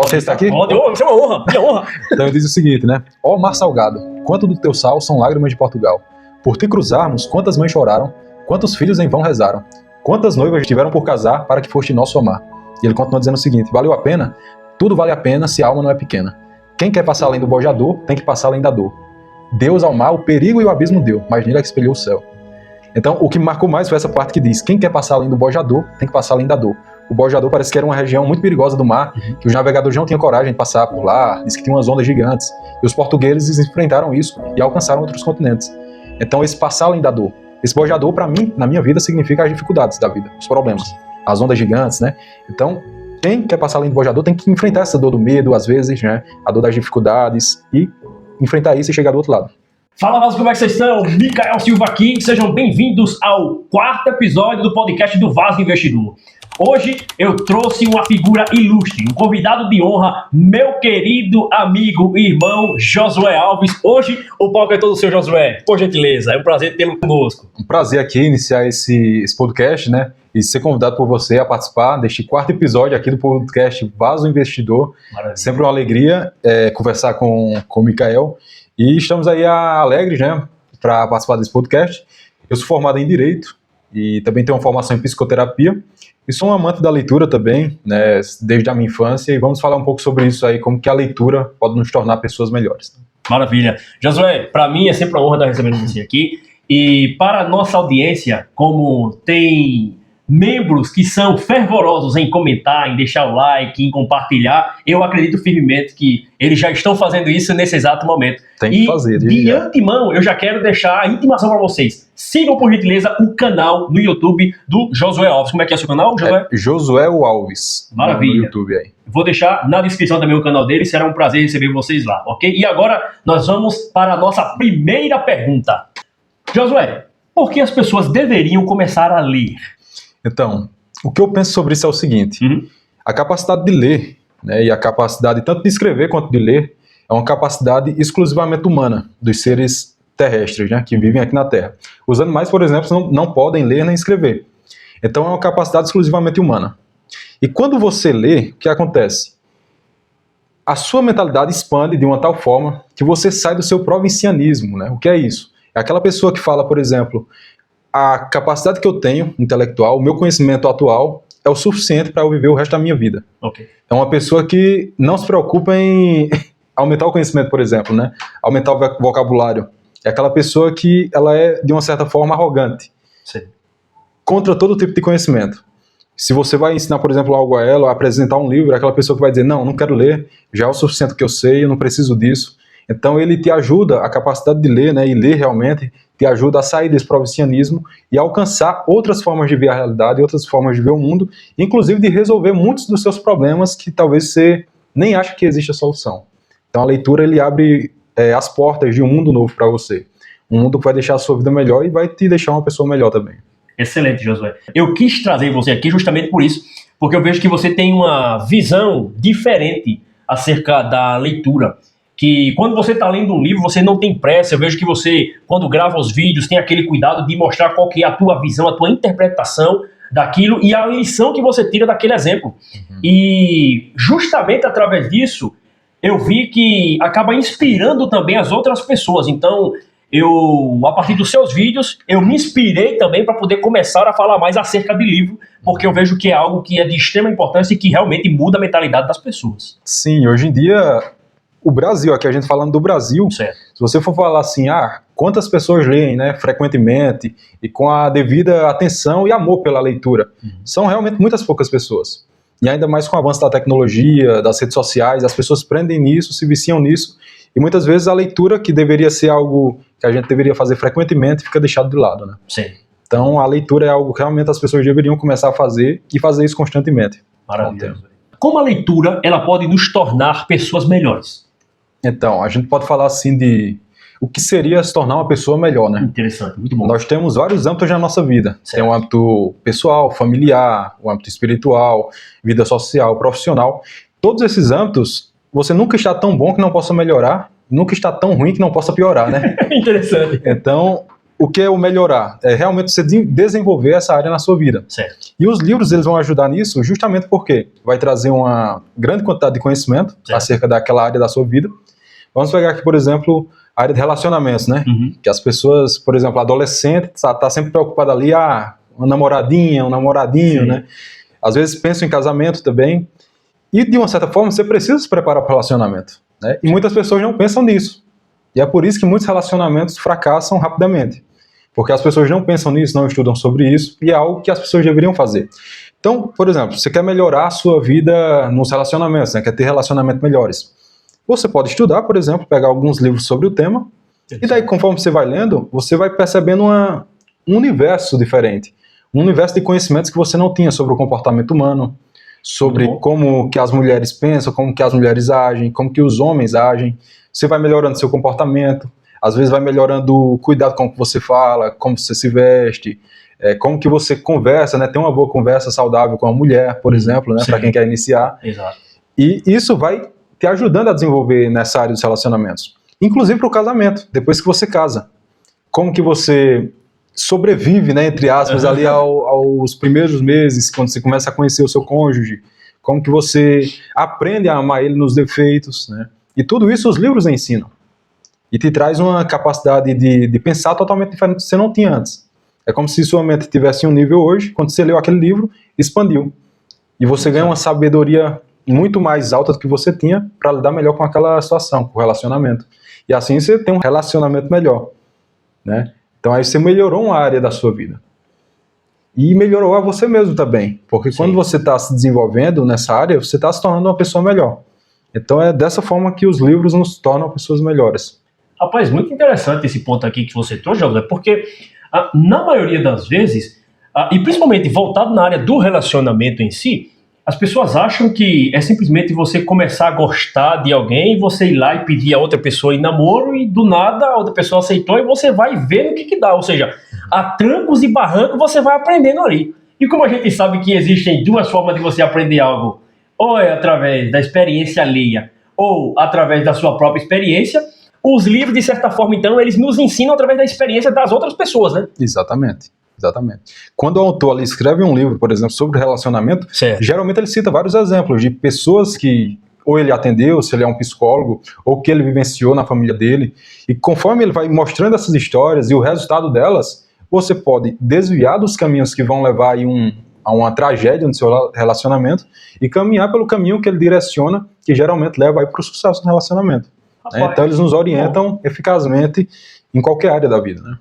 Posso recitar aqui? Pode, isso é uma honra, minha honra. Então ele diz o seguinte, né? Ó mar salgado, quanto do teu sal são lágrimas de Portugal. Por te cruzarmos, quantas mães choraram, quantos filhos em vão rezaram, quantas noivas tiveram por casar para que foste nosso amar. E ele continua dizendo o seguinte, valeu a pena? Tudo vale a pena se a alma não é pequena. Quem quer passar além do bojador, tem que passar além da dor. Deus ao mar o perigo e o abismo deu, mas nele é que espelhou o céu. Então, o que me marcou mais foi essa parte que diz, quem quer passar além do bojador, tem que passar além da dor. O bojador parece que era uma região muito perigosa do mar, que os navegadores não tinham coragem de passar por lá, diz que tinha umas ondas gigantes. E os portugueses enfrentaram isso e alcançaram outros continentes. Então, esse passar além da dor. Esse bojador, para mim, na minha vida, significa as dificuldades da vida, os problemas, as ondas gigantes, né? Então, quem quer passar além do bojador tem que enfrentar essa dor do medo, às vezes, né? A dor das dificuldades e enfrentar isso e chegar do outro lado. Fala, Vaso, como é que vocês estão? Micael Silva aqui, sejam bem-vindos ao 4º episódio do podcast do Vaso Investidor. Hoje eu trouxe uma figura ilustre, um convidado de honra, meu querido amigo e irmão Josué Alves. Hoje o palco é todo seu, Josué, por gentileza, é um prazer tê-lo conosco. Um prazer aqui iniciar esse podcast, né? E ser convidado por você a participar deste 4º episódio aqui do podcast Vaso Investidor. Maravilha. Sempre uma alegria conversar com o Micael. E estamos aí alegres, né, para participar desse podcast. Eu sou formado em Direito e também tenho uma formação em Psicoterapia. E sou um amante da leitura também, né, desde a minha infância. E vamos falar um pouco sobre isso aí, como que a leitura pode nos tornar pessoas melhores. Maravilha. Josué, para mim é sempre uma honra estar recebendo você aqui. E para a nossa audiência, como tem membros que são fervorosos em comentar, em deixar o like, em compartilhar, eu acredito firmemente que eles já estão fazendo isso nesse exato momento. Tem que fazer. De antemão, eu já quero deixar a intimação para vocês. Sigam, por gentileza, o canal no YouTube do Josué Alves. Como é que é o seu canal, Josué? Josué Alves. Maravilha. No YouTube aí. Vou deixar na descrição também o canal dele, será um prazer receber vocês lá, ok? E agora nós vamos para a nossa primeira pergunta. Josué, por que as pessoas deveriam começar a ler? Então, o que eu penso sobre isso é o seguinte, a capacidade de ler, né, e a capacidade tanto de escrever quanto de ler, é uma capacidade exclusivamente humana dos seres terrestres, né, que vivem aqui na Terra. Os animais, por exemplo, não podem ler nem escrever. Então é uma capacidade exclusivamente humana. E quando você lê, o que acontece? A sua mentalidade expande de uma tal forma que você sai do seu provincianismo, né? O que é isso? É aquela pessoa que fala, por exemplo, a capacidade que eu tenho, intelectual, o meu conhecimento atual é o suficiente para eu viver o resto da minha vida. Okay. É uma pessoa que não se preocupa em aumentar o conhecimento, por exemplo, né? Aumentar o vocabulário. É aquela pessoa que ela é, de uma certa forma, arrogante. Sim. Contra todo tipo de conhecimento. Se você vai ensinar, por exemplo, algo a ela, apresentar um livro, é aquela pessoa que vai dizer, não quero ler, já é o suficiente que eu sei, eu não preciso disso. Então ele te ajuda, a capacidade de ler, né, e ler realmente, te ajuda a sair desse provincianismo e a alcançar outras formas de ver a realidade, outras formas de ver o mundo, inclusive de resolver muitos dos seus problemas que talvez você nem ache que existe a solução. Então a leitura ele abre as portas de um mundo novo para você. Um mundo que vai deixar a sua vida melhor e vai te deixar uma pessoa melhor também. Excelente, Josué. Eu quis trazer você aqui justamente por isso, porque eu vejo que você tem uma visão diferente acerca da leitura. Que quando você está lendo um livro, você não tem pressa. Eu vejo que você, quando grava os vídeos, tem aquele cuidado de mostrar qual que é a tua visão, a tua interpretação daquilo e a lição que você tira daquele exemplo. E justamente através disso, eu vi que acaba inspirando também as outras pessoas. Então, a partir dos seus vídeos, eu me inspirei também para poder começar a falar mais acerca de livro, porque eu vejo que é algo que é de extrema importância e que realmente muda a mentalidade das pessoas. Sim, hoje em dia, o Brasil, aqui a gente falando do Brasil, certo. Se você for falar assim, quantas pessoas leem, né, frequentemente e com a devida atenção e amor pela leitura, são realmente muitas poucas pessoas. E ainda mais com o avanço da tecnologia, das redes sociais, as pessoas prendem nisso, se viciam nisso, e muitas vezes a leitura, que deveria ser algo que a gente deveria fazer frequentemente, fica deixado de lado, né? Sim. Então a leitura é algo que realmente as pessoas deveriam começar a fazer e fazer isso constantemente. Maravilha. Como a leitura ela pode nos tornar pessoas melhores? Então, a gente pode falar assim de o que seria se tornar uma pessoa melhor, né? Interessante, muito bom. Nós temos vários âmbitos na nossa vida. Certo. Tem o âmbito pessoal, familiar, o âmbito espiritual, vida social, profissional. Todos esses âmbitos, você nunca está tão bom que não possa melhorar, nunca está tão ruim que não possa piorar, né? Interessante. Então, o que é o melhorar? É realmente você desenvolver essa área na sua vida. Certo. E os livros eles vão ajudar nisso justamente porque vai trazer uma grande quantidade de conhecimento acerca daquela área da sua vida. Vamos pegar aqui, por exemplo, a área de relacionamentos, né? Que as pessoas, por exemplo, adolescente, tá sempre preocupada ali, uma namoradinha, um namoradinho, né? Às vezes pensam em casamento também. E, de uma certa forma, você precisa se preparar para o relacionamento, né? E muitas pessoas não pensam nisso. E é por isso que muitos relacionamentos fracassam rapidamente. Porque as pessoas não pensam nisso, não estudam sobre isso, e é algo que as pessoas deveriam fazer. Então, por exemplo, você quer melhorar a sua vida nos relacionamentos, né? Quer ter relacionamentos melhores. Você pode estudar, por exemplo, pegar alguns livros sobre o tema, e daí, conforme você vai lendo, você vai percebendo um universo diferente. Um universo de conhecimentos que você não tinha sobre o comportamento humano, sobre como que as mulheres pensam, como que as mulheres agem, como que os homens agem. Você vai melhorando seu comportamento, às vezes vai melhorando o cuidado com o que você fala, como você se veste, como que você conversa, né? Ter uma boa conversa saudável com a mulher, por exemplo, né? Para quem quer iniciar. Exato. E isso vai te ajudando a desenvolver nessa área dos relacionamentos. Inclusive para o casamento, depois que você casa. Como que você sobrevive, né, entre aspas, ali aos primeiros meses, quando você começa a conhecer o seu cônjuge. Como que você aprende a amar ele nos defeitos, né? E tudo isso os livros ensinam. E te traz uma capacidade de pensar totalmente diferente do que você não tinha antes. É como se sua mente tivesse um nível hoje, quando você leu aquele livro, expandiu. E você ganha uma sabedoria muito mais alta do que você tinha para lidar melhor com aquela situação, com o relacionamento. E assim você tem um relacionamento melhor, né? Então aí você melhorou uma área da sua vida. E melhorou a você mesmo também. Porque quando você está se desenvolvendo nessa área, você está se tornando uma pessoa melhor. Então é dessa forma que os livros nos tornam pessoas melhores. Rapaz, muito interessante esse ponto aqui que você trouxe, José, porque na maioria das vezes, e principalmente voltado na área do relacionamento em si, as pessoas acham que é simplesmente você começar a gostar de alguém, você ir lá e pedir a outra pessoa em namoro e do nada a outra pessoa aceitou e você vai ver no que dá. Ou seja, a trancos e barrancos você vai aprendendo ali. E como a gente sabe que existem duas formas de você aprender algo, ou é através da experiência alheia, ou através da sua própria experiência, os livros, de certa forma, então, eles nos ensinam através da experiência das outras pessoas, né? Exatamente. Quando o autor ali escreve um livro, por exemplo, sobre relacionamento, geralmente ele cita vários exemplos de pessoas que ou ele atendeu, se ele é um psicólogo, ou que ele vivenciou na família dele. E conforme ele vai mostrando essas histórias e o resultado delas, você pode desviar dos caminhos que vão levar aí a uma tragédia no seu relacionamento e caminhar pelo caminho que ele direciona, que geralmente leva aí para o sucesso no relacionamento. Então eles nos orientam eficazmente em qualquer área da vida, né?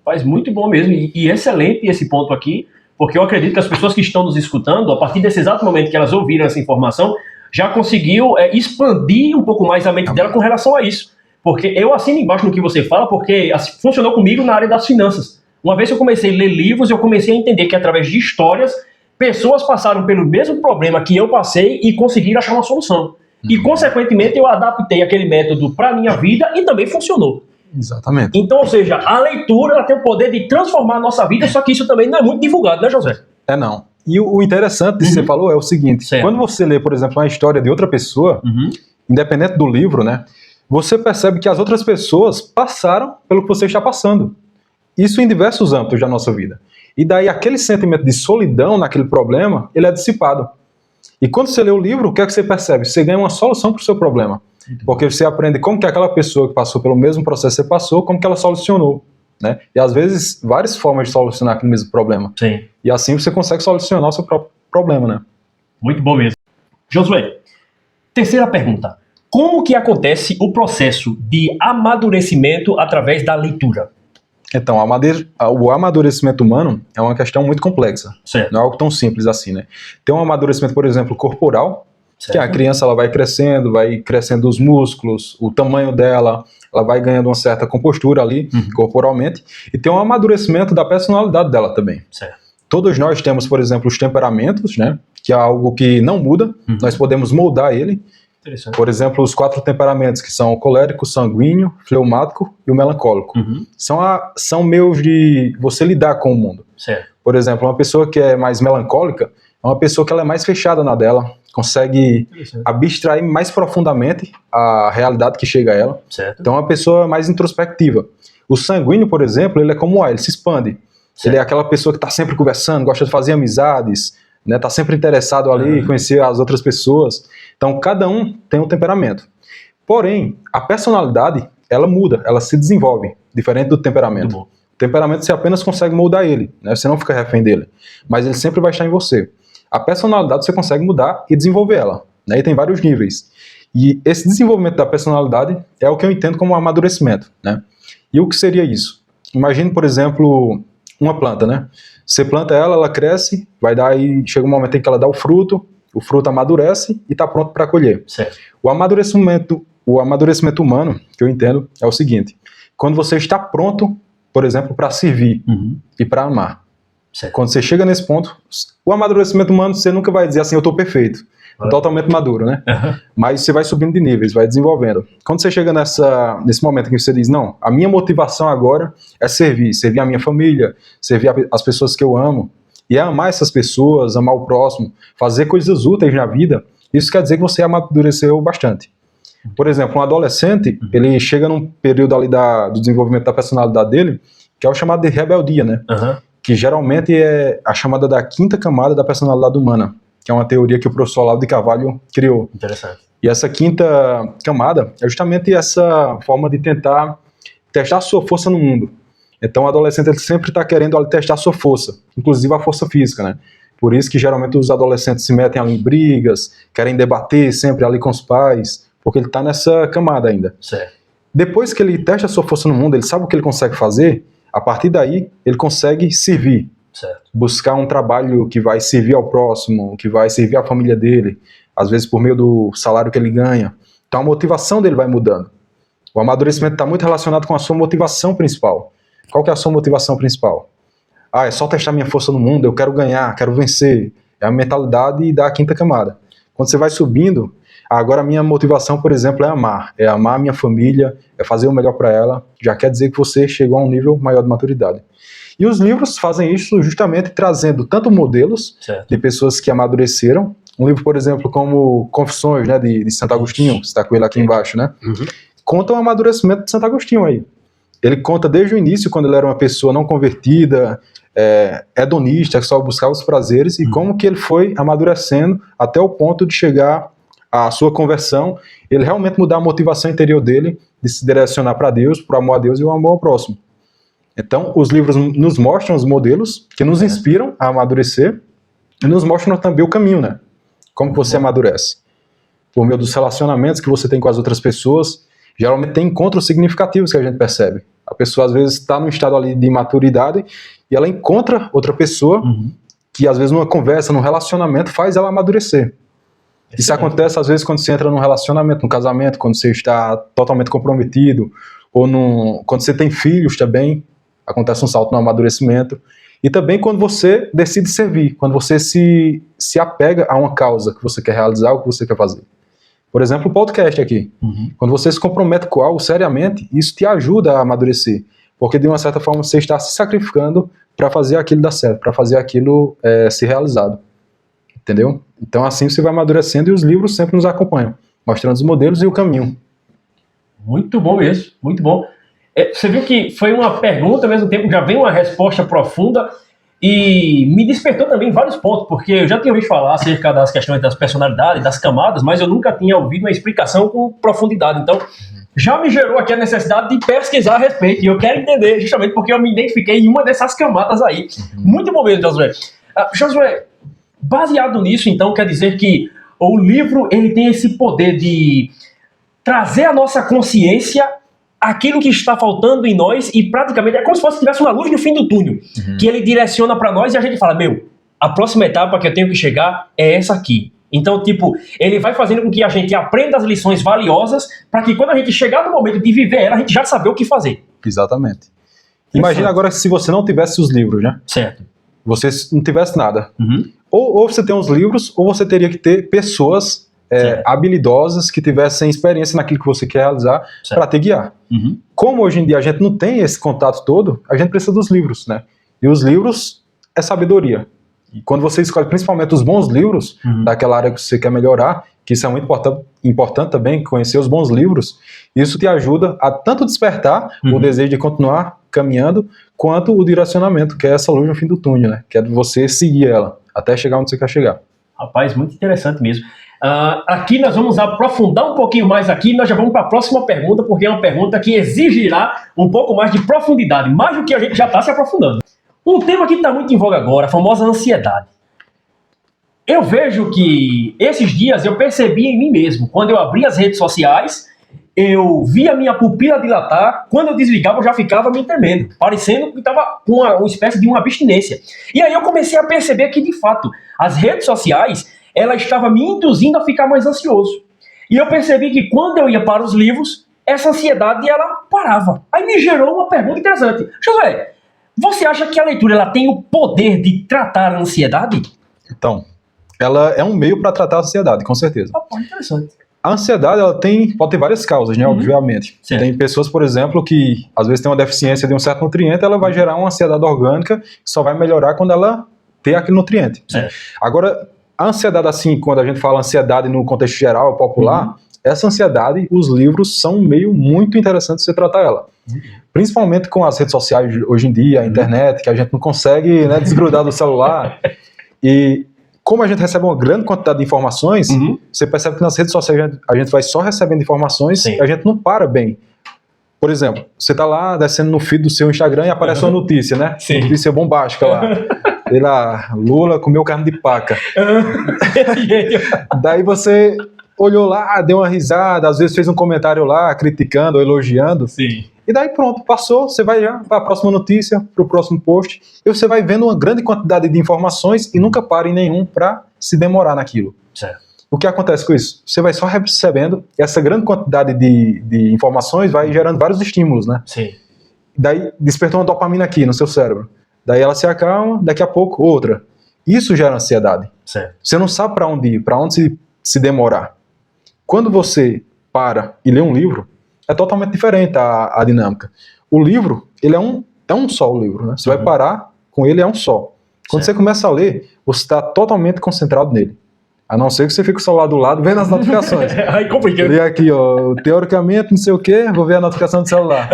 Faz muito bom mesmo, e excelente esse ponto aqui, porque eu acredito que as pessoas que estão nos escutando, a partir desse exato momento que elas ouviram essa informação, já conseguiu expandir um pouco mais a mente dela com relação a isso. Porque eu assino embaixo no que você fala, porque funcionou comigo na área das finanças. Uma vez que eu comecei a ler livros, eu comecei a entender que através de histórias, pessoas passaram pelo mesmo problema que eu passei e conseguiram achar uma solução. E, consequentemente, eu adaptei aquele método para a minha vida e também funcionou. Exatamente. Então, ou seja, a leitura ela tem o poder de transformar a nossa vida, só que isso também não é muito divulgado, né, José? Não. E o interessante que você falou é o seguinte, quando você lê, por exemplo, uma história de outra pessoa, independente do livro, né, você percebe que as outras pessoas passaram pelo que você está passando. Isso em diversos âmbitos da nossa vida. E daí aquele sentimento de solidão naquele problema, ele é dissipado. E quando você lê o livro, o que é que você percebe? Você ganha uma solução para o seu problema. Porque você aprende como que aquela pessoa que passou pelo mesmo processo que você passou, como que ela solucionou, né? E às vezes, várias formas de solucionar aquele mesmo problema. Sim. E assim você consegue solucionar o seu próprio problema, né? Muito bom mesmo. Josué, terceira pergunta. Como que acontece o processo de amadurecimento através da leitura? Então, o amadurecimento humano é uma questão muito complexa. Certo. Não é algo tão simples assim, né? Tem um amadurecimento, por exemplo, corporal, que a criança ela vai crescendo os músculos, o tamanho dela, ela vai ganhando uma certa compostura ali, corporalmente, e tem um amadurecimento da personalidade dela também. Certo. Todos nós temos, por exemplo, os temperamentos, né? Que é algo que não muda, nós podemos moldar ele. Por exemplo, os 4 temperamentos, que são o colérico, o sanguíneo, o fleumático e o melancólico. São meios de você lidar com o mundo. Certo. Por exemplo, uma pessoa que é mais melancólica é uma pessoa que ela é mais fechada na dela, consegue abstrair mais profundamente a realidade que chega a ela. Certo. Então é uma pessoa mais introspectiva. O sanguíneo, por exemplo, ele é como o ar, ele se expande. Certo. Ele é aquela pessoa que está sempre conversando, gosta de fazer amizades, né? Está sempre interessado ali em conhecer as outras pessoas. Então, cada um tem um temperamento. Porém, a personalidade, ela muda, ela se desenvolve, diferente do temperamento. O temperamento você apenas consegue moldar ele, né? Você não fica refém dele, mas ele sempre vai estar em você. A personalidade você consegue mudar e desenvolver ela, né? E tem vários níveis. E esse desenvolvimento da personalidade é o que eu entendo como um amadurecimento, né? E o que seria isso? Imagine, por exemplo, uma planta, né? Você planta ela, ela cresce, vai dar e chega um momento em que ela dá o fruto amadurece e está pronto para colher. Certo. O amadurecimento humano, que eu entendo, é o seguinte: quando você está pronto, por exemplo, para servir e para amar. Certo. Quando você chega nesse ponto, o amadurecimento humano, você nunca vai dizer assim, eu estou perfeito, totalmente maduro, né? Mas você vai subindo de níveis, vai desenvolvendo. Quando você chega nesse momento em que você diz, não, a minha motivação agora é servir a minha família, servir as pessoas que eu amo, e é amar essas pessoas, amar o próximo, fazer coisas úteis na vida, isso quer dizer que você amadureceu bastante. Por exemplo, um adolescente, ele chega num período ali do desenvolvimento da personalidade dele, que é o chamado de rebeldia, né? Que geralmente é a chamada da quinta camada da personalidade humana, que é uma teoria que o professor Olavo de Carvalho criou. Interessante. E essa quinta camada é justamente essa forma de tentar testar a sua força no mundo. Então o adolescente ele sempre está querendo ali testar a sua força, inclusive a força física, né? Por isso que geralmente os adolescentes se metem ali em brigas, querem debater sempre ali com os pais, porque ele está nessa camada ainda. Certo. Depois que ele testa a sua força no mundo, ele sabe o que ele consegue fazer, a partir daí ele consegue servir. Certo. Buscar um trabalho que vai servir ao próximo, que vai servir à família dele, às vezes por meio do salário que ele ganha. Então a motivação dele vai mudando. O amadurecimento está muito relacionado com a sua motivação principal. Qual que é a sua motivação principal? É só testar minha força no mundo, eu quero ganhar, quero vencer. É a mentalidade da quinta camada. Quando você vai subindo, agora a minha motivação, por exemplo, é amar a minha família, é fazer o melhor para ela, já quer dizer que você chegou a um nível maior de maturidade. E os livros fazem isso justamente trazendo tanto modelos de pessoas que amadureceram, um livro, por exemplo, como Confissões, né, de Santo Agostinho, você está com ele aqui embaixo, né? Conta o amadurecimento de Santo Agostinho aí. Ele conta desde o início, quando ele era uma pessoa não convertida, hedonista, que só buscava os prazeres, e como que ele foi amadurecendo até o ponto de chegar à sua conversão, ele realmente mudar a motivação interior dele, de se direcionar para Deus, para o amor a Deus e o amor ao próximo. Então, os livros nos mostram os modelos que nos inspiram a amadurecer e nos mostram também o caminho, né? Como que você amadurece? Por meio dos relacionamentos que você tem com as outras pessoas, geralmente tem encontros significativos que a gente percebe. A pessoa, às vezes, está num estado ali de imaturidade e ela encontra outra pessoa que, às vezes, numa conversa, num relacionamento, faz ela amadurecer. Isso acontece, às vezes, quando você entra num relacionamento, num casamento, quando você está totalmente comprometido, ou quando você tem filhos também, acontece um salto no amadurecimento. E também quando você decide servir, quando você se apega a uma causa que você quer realizar, o que você quer fazer. Por exemplo, o podcast aqui. Quando você se compromete com algo seriamente, isso te ajuda a amadurecer. Porque, de uma certa forma, você está se sacrificando para fazer aquilo dar certo, para fazer aquilo ser realizado. Entendeu? Então, assim você vai amadurecendo e os livros sempre nos acompanham, mostrando os modelos e o caminho. Muito bom mesmo, muito bom. Você viu que foi uma pergunta, ao mesmo tempo já vem uma resposta profunda e me despertou também vários pontos, porque eu já tinha ouvido falar acerca das questões das personalidades, das camadas, mas eu nunca tinha ouvido uma explicação com profundidade. Então, já me gerou aqui a necessidade de pesquisar a respeito, e eu quero entender, justamente porque eu me identifiquei em uma dessas camadas aí. Muito bom mesmo, Josué. Josué, baseado nisso, então, quer dizer que o livro ele tem esse poder de trazer à nossa consciência aquilo que está faltando em nós e praticamente é como se fosse tivesse uma luz no fim do túnel, que ele direciona para nós e a gente fala, a próxima etapa que eu tenho que chegar é essa aqui. Então, ele vai fazendo com que a gente aprenda as lições valiosas para que quando a gente chegar no momento de viver ela, a gente já saber o que fazer. Exatamente. Imagina agora se você não tivesse os livros, né? Certo. Você não tivesse nada. Ou você tem os livros, ou você teria que ter pessoas habilidosas que tivessem experiência naquilo que você quer realizar para te guiar. Como hoje em dia a gente não tem esse contato todo, a gente precisa dos livros, né? E os livros é sabedoria. E quando você escolhe principalmente os bons livros daquela área que você quer melhorar, que isso é muito importante também, conhecer os bons livros. Isso te ajuda a tanto despertar o desejo de continuar caminhando, quanto o direcionamento, que é essa luz no fim do túnel, né? Que é de você seguir ela, até chegar onde você quer chegar. Rapaz, muito interessante mesmo. Aqui nós vamos aprofundar um pouquinho mais aqui, nós já vamos para a próxima pergunta, porque é uma pergunta que exigirá um pouco mais de profundidade, mais do que a gente já está se aprofundando. Um tema que está muito em voga agora, a famosa ansiedade. Eu vejo que esses dias eu percebi em mim mesmo, quando eu abri as redes sociais, eu vi a minha pupila dilatar, quando eu desligava eu já ficava me tremendo, parecendo que estava com uma espécie de uma abstinência. E aí eu comecei a perceber que, de fato, as redes sociais, ela estava me induzindo a ficar mais ansioso. E eu percebi que quando eu ia para os livros, essa ansiedade ela parava. Aí me gerou uma pergunta interessante. Josué, você acha que a leitura ela tem o poder de tratar a ansiedade? Então, ela é um meio para tratar a ansiedade, com certeza. Interessante. A ansiedade ela pode ter várias causas, né? Obviamente. Certo. Tem pessoas, por exemplo, que às vezes tem uma deficiência de um certo nutriente, ela vai gerar uma ansiedade orgânica que só vai melhorar quando ela ter aquele nutriente. Certo. Agora, a ansiedade, assim, quando a gente fala ansiedade no contexto geral, popular, essa ansiedade, os livros são um meio muito interessante de você tratar ela. Principalmente com as redes sociais hoje em dia, a internet, que a gente não consegue, né, desgrudar do celular. E como a gente recebe uma grande quantidade de informações, você percebe que nas redes sociais a gente vai só recebendo informações e a gente não para bem. Por exemplo, você está lá descendo no feed do seu Instagram e aparece uma notícia, né? Sim. Notícia bombástica lá. Sei lá, Lula comeu carne de paca. Daí você olhou lá, deu uma risada, às vezes fez um comentário lá, criticando ou elogiando. Sim. E daí pronto, passou, você vai já para a próxima notícia, para o próximo post, e você vai vendo uma grande quantidade de informações e nunca para em nenhum para se demorar naquilo. Certo. O que acontece com isso? Você vai só recebendo, e essa grande quantidade de informações vai gerando vários estímulos, né? Sim. Daí despertou uma dopamina aqui no seu cérebro. Daí ela se acalma, daqui a pouco outra. Isso gera ansiedade. Certo. Você não sabe para onde ir, para onde se demorar. Quando você para e lê um livro, é totalmente diferente a dinâmica. O livro, ele é um só o livro, né? Você vai parar com ele, é um só. Quando você começa a ler, você está totalmente concentrado nele. A não ser que você fique com o celular do lado vendo as notificações. Aí complica. Lê aqui, ó, teoricamente, não sei o quê, vou ver a notificação do celular.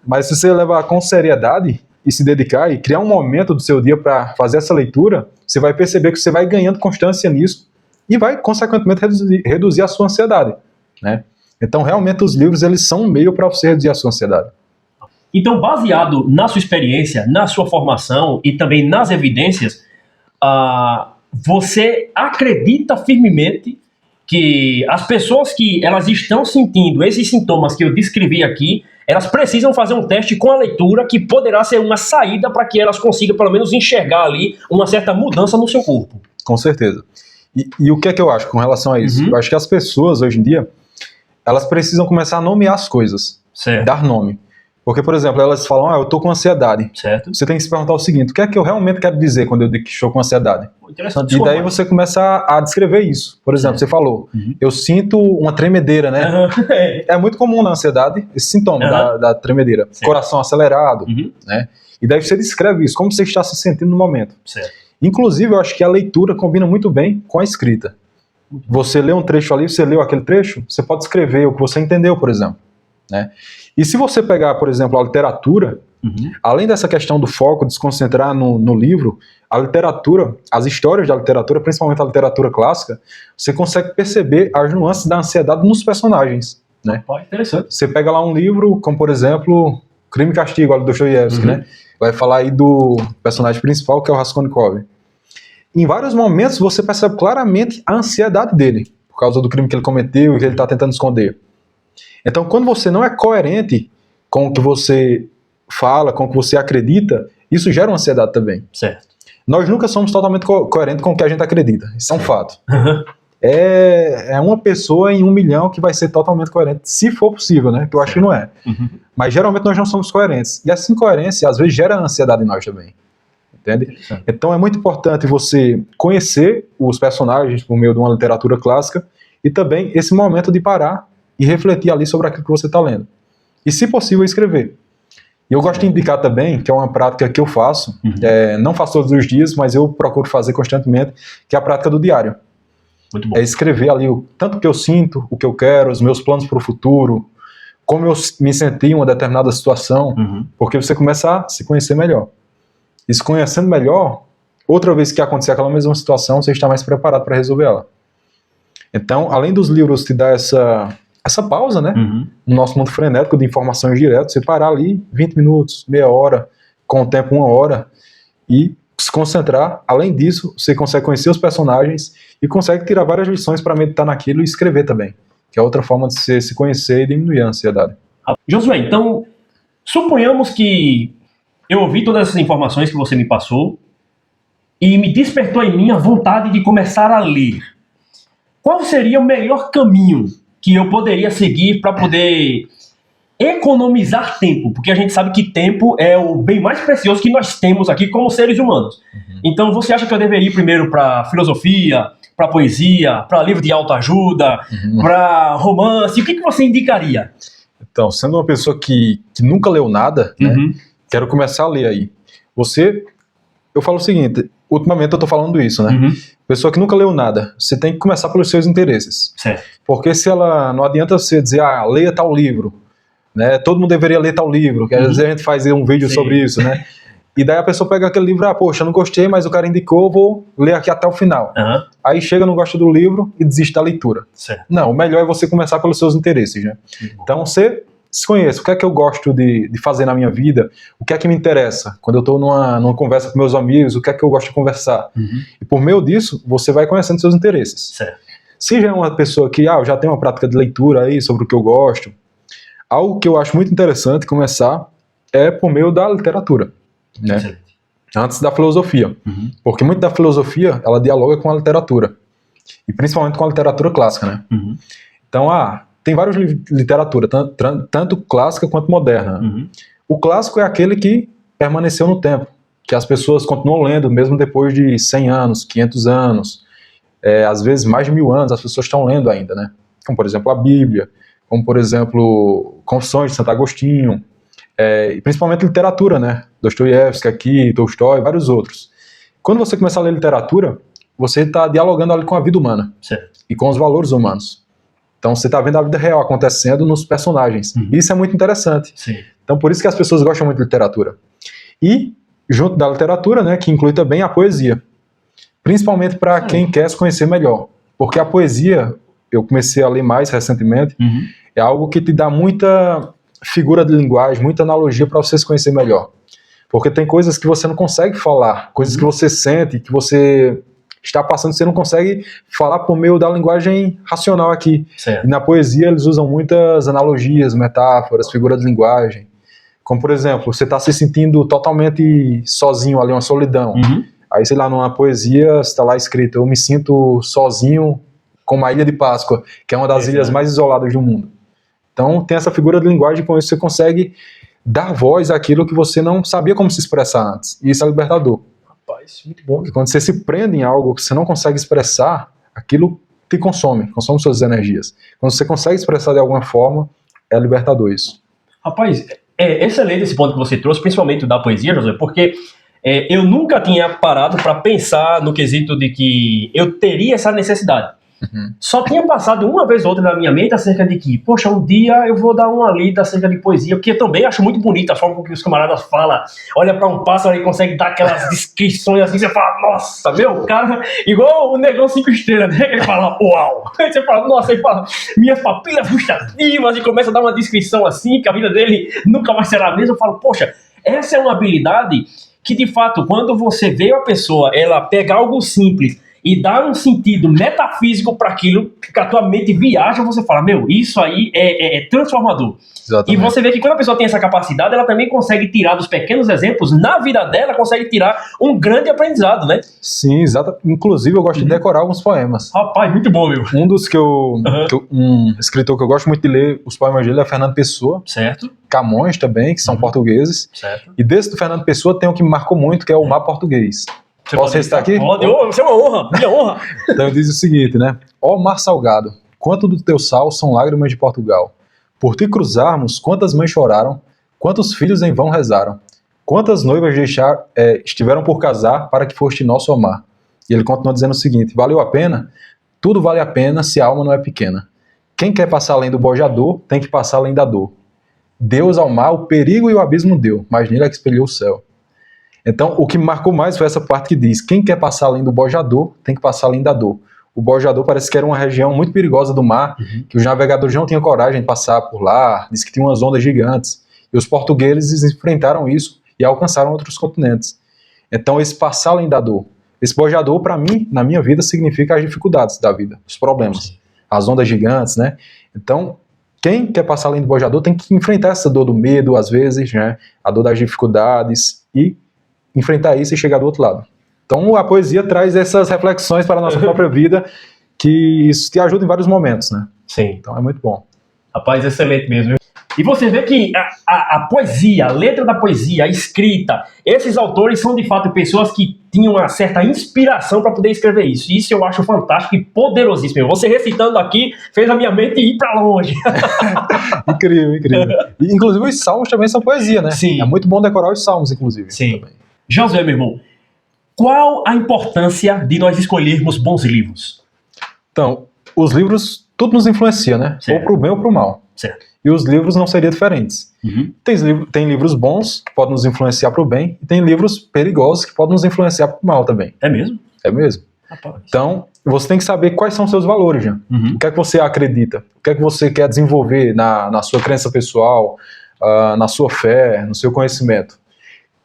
Mas se você levar com seriedade e se dedicar e criar um momento do seu dia para fazer essa leitura, você vai perceber que você vai ganhando constância nisso e vai, consequentemente, reduzir a sua ansiedade, né? Então, realmente, os livros eles são um meio para você reduzir a sua ansiedade. Então, baseado na sua experiência, na sua formação e também nas evidências, você acredita firmemente que as pessoas que elas estão sentindo esses sintomas que eu descrevi aqui, elas precisam fazer um teste com a leitura que poderá ser uma saída para que elas consigam, pelo menos, enxergar ali uma certa mudança no seu corpo? Com certeza. E o que é que eu acho com relação a isso? Eu acho que as pessoas, hoje em dia, elas precisam começar a nomear as coisas. Certo. Dar nome. Porque, por exemplo, elas falam, eu tô com ansiedade. Certo. Você tem que se perguntar o seguinte, o que é que eu realmente quero dizer quando eu digo que estou com ansiedade? Interessante. E daí você começa a descrever isso. Por exemplo, você falou, eu sinto uma tremedeira, né? É muito comum na ansiedade esse sintoma da tremedeira. Certo. Coração acelerado, né? E daí você descreve isso, como você está se sentindo no momento. Certo. Inclusive, eu acho que a leitura combina muito bem com a escrita. Você lê um trecho ali, você leu aquele trecho, você pode escrever o que você entendeu, por exemplo, né? E se você pegar, por exemplo, a literatura, além dessa questão do foco, de se concentrar no livro, a literatura, as histórias da literatura, principalmente a literatura clássica, você consegue perceber as nuances da ansiedade nos personagens, né? Interessante. Você pega lá um livro, como por exemplo, Crime e Castigo, do Dostoiévski, né? Vai falar aí do personagem principal, que é o Raskolnikov. Em vários momentos você percebe claramente a ansiedade dele, por causa do crime que ele cometeu e que ele está tentando esconder. Então, quando você não é coerente com o que você fala, com o que você acredita, isso gera uma ansiedade também. Certo. Nós nunca somos totalmente coerentes com o que a gente acredita. Isso é um fato. É uma pessoa em 1 milhão que vai ser totalmente coerente, se for possível, né? Que eu acho que não é. Mas geralmente nós não somos coerentes. E essa incoerência, às vezes, gera ansiedade em nós também. Entende? Então é muito importante você conhecer os personagens por meio de uma literatura clássica e também esse momento de parar e refletir ali sobre aquilo que você está lendo. E, se possível, escrever. E eu gosto de indicar também, que é uma prática que eu faço, não faço todos os dias, mas eu procuro fazer constantemente, que é a prática do diário. Muito bom. É escrever ali tanto o que eu sinto, o que eu quero, os meus planos para o futuro, como eu me senti em uma determinada situação, porque você começa a se conhecer melhor. E se conhecendo melhor, outra vez que acontecer aquela mesma situação, você está mais preparado para resolver ela. Então, além dos livros te dar essa pausa, né? No nosso mundo frenético de informações diretas, você parar ali 20 minutos, meia hora, com o tempo 1 hora, e se concentrar. Além disso, você consegue conhecer os personagens e consegue tirar várias lições para meditar naquilo e escrever também, que é outra forma de você se conhecer e diminuir a ansiedade. Josué, então, suponhamos que eu ouvi todas essas informações que você me passou e me despertou em mim a vontade de começar a ler. Qual seria o melhor caminho que eu poderia seguir para poder economizar tempo? Porque a gente sabe que tempo é o bem mais precioso que nós temos aqui como seres humanos. Então, você acha que eu deveria ir primeiro para filosofia, para poesia, para livro de autoajuda, para romance? O que você indicaria? Então, sendo uma pessoa que nunca leu nada, né, quero começar a ler aí. Eu falo o seguinte, ultimamente eu tô falando isso, né? Pessoa que nunca leu nada, você tem que começar pelos seus interesses. Certo. Porque não adianta você dizer, leia tal livro, né? Todo mundo deveria ler tal livro, que às vezes a gente faz um vídeo sobre isso, né? E daí a pessoa pega aquele livro, poxa, eu não gostei, mas o cara indicou, vou ler aqui até o final. Aí chega, não gosta do livro e desiste da leitura. Certo. Não, o melhor é você começar pelos seus interesses, né? Então você se conhece, o que é que eu gosto de fazer na minha vida, o que é que me interessa, quando eu estou numa conversa com meus amigos, o que é que eu gosto de conversar. E por meio disso, você vai conhecendo seus interesses. Certo. Se já é uma pessoa que eu já tem uma prática de leitura aí sobre o que eu gosto, algo que eu acho muito interessante começar é por meio da literatura, né? Antes da filosofia, porque muito da filosofia ela dialoga com a literatura, e principalmente com a literatura clássica, né? Então, tem vários livros de literatura, tanto clássica quanto moderna. O clássico é aquele que permaneceu no tempo, que as pessoas continuam lendo, mesmo depois de 100 anos, 500 anos, às vezes mais de 1000 anos, as pessoas estão lendo ainda, né? Como, por exemplo, a Bíblia, como, por exemplo, Confissões de Santo Agostinho, e principalmente literatura, né? Dostoiévski aqui, Tolstói, vários outros. Quando você começa a ler literatura, você está dialogando ali com a vida humana, e com os valores humanos. Então você está vendo a vida real acontecendo nos personagens. Isso é muito interessante. Então por isso que as pessoas gostam muito de literatura. E junto da literatura, né, que inclui também a poesia. Principalmente para quem quer se conhecer melhor. Porque a poesia, eu comecei a ler mais recentemente, é algo que te dá muita figura de linguagem, muita analogia para você se conhecer melhor. Porque tem coisas que você não consegue falar, coisas que você sente, que você está passando, você não consegue falar por meio da linguagem racional aqui. E na poesia eles usam muitas analogias, metáforas, figuras de linguagem. Como, por exemplo, você está se sentindo totalmente sozinho ali, uma solidão. Aí, sei lá, numa poesia está lá escrito, eu me sinto sozinho como a Ilha de Páscoa, que é uma das ilhas mais isoladas do mundo. Então tem essa figura de linguagem, com isso você consegue dar voz àquilo que você não sabia como se expressar antes. E isso é libertador. Rapaz, muito bom. Porque quando você se prende em algo que você não consegue expressar, aquilo te consome suas energias. Quando você consegue expressar de alguma forma, é libertador isso. Rapaz, é excelente esse ponto que você trouxe, principalmente da poesia, José, porque eu nunca tinha parado para pensar no quesito de que eu teria essa necessidade. Só tinha passado uma vez ou outra na minha mente acerca de que, poxa, um dia eu vou dar uma lida acerca de poesia, porque eu também acho muito bonita a forma com que os camaradas falam, olha para um pássaro e consegue dar aquelas descrições assim, você fala, nossa, meu, cara, igual o Negão 5 Estrelas, né, ele fala, uau, aí você fala, nossa, ele fala, minhas papilas gustativas, e começa a dar uma descrição assim, que a vida dele nunca mais será a mesma, eu falo, poxa, essa é uma habilidade que, de fato, quando você vê a pessoa, ela pega algo simples e dá um sentido metafísico para aquilo, que a tua mente viaja, você fala, meu, isso aí é transformador. Exatamente. E você vê que quando a pessoa tem essa capacidade, ela também consegue tirar dos pequenos exemplos, na vida dela, consegue tirar um grande aprendizado, né? Sim, exato. Inclusive, eu gosto de decorar alguns poemas. Rapaz, muito bom, meu. Um dos um escritor que eu gosto muito de ler os poemas dele é Fernando Pessoa. Certo. Camões também, que são portugueses. Certo. E desse do Fernando Pessoa tem um que me marcou muito, que é o Mar Português. Posso recitar aqui? Pode, isso é uma honra, minha honra. Então diz o seguinte, né? Ó mar salgado, quanto do teu sal são lágrimas de Portugal. Por te cruzarmos, quantas mães choraram, quantos filhos em vão rezaram, quantas noivas estiveram por casar para que foste nosso amar. E ele continua dizendo o seguinte, valeu a pena Tudo vale a pena se a alma não é pequena. Quem quer passar além do bojador, tem que passar além da dor. Deus ao mar o perigo e o abismo deu, mas nele é que espelhou o céu. Então, o que me marcou mais foi essa parte que diz, quem quer passar além do bojador, tem que passar além da dor. O bojador parece que era uma região muito perigosa do mar, que os navegadores não tinham coragem de passar por lá, diz que tinha umas ondas gigantes. E os portugueses enfrentaram isso e alcançaram outros continentes. Então, esse passar além da dor. Esse bojador, para mim, na minha vida, significa as dificuldades da vida, os problemas, as ondas gigantes, né? Então, quem quer passar além do bojador tem que enfrentar essa dor do medo, às vezes, né? A dor das dificuldades e enfrentar isso e chegar do outro lado. Então, a poesia traz essas reflexões para a nossa própria vida, que isso te ajuda em vários momentos, né? Sim. Então, é muito bom. Rapaz, excelente mesmo. E você vê que a poesia, a letra da poesia, a escrita, esses autores são de fato pessoas que tinham uma certa inspiração para poder escrever isso. Isso eu acho fantástico e poderosíssimo. Você recitando aqui fez a minha mente ir para longe. Incrível, incrível. E, inclusive os salmos também são poesia, né? Sim. É muito bom decorar os salmos, inclusive. Sim. Também. Josué, meu irmão, qual a importância de nós escolhermos bons livros? Então, os livros, tudo nos influencia, né? Certo. Ou pro bem ou pro mal. Certo. E os livros não seriam diferentes. Tem livros bons que podem nos influenciar pro bem, e tem livros perigosos que podem nos influenciar pro mal também. É mesmo? É mesmo? Rapaz. Então, você tem que saber quais são os seus valores, já. O que é que você acredita? O que é que você quer desenvolver na sua crença pessoal, na sua fé, no seu conhecimento?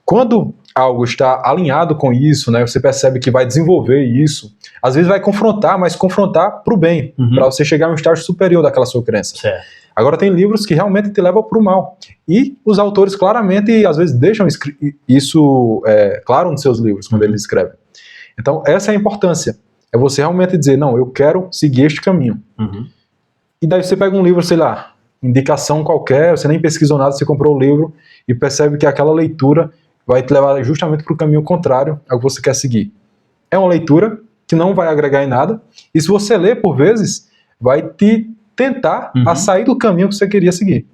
Quando algo está alinhado com isso, né, você percebe que vai desenvolver isso, às vezes vai confrontar, mas confrontar para o bem, para você chegar a um estágio superior daquela sua crença. Certo. Agora tem livros que realmente te levam para o mal. E os autores claramente, às vezes, deixam isso claro nos seus livros, quando eles escrevem. Então, essa é a importância. É você realmente dizer, não, eu quero seguir este caminho. E daí você pega um livro, sei lá, indicação qualquer, você nem pesquisou nada, você comprou o livro e percebe que aquela leitura vai te levar justamente para o caminho contrário ao que você quer seguir. É uma leitura que não vai agregar em nada, e se você ler, por vezes, vai te tentar a sair do caminho que você queria seguir.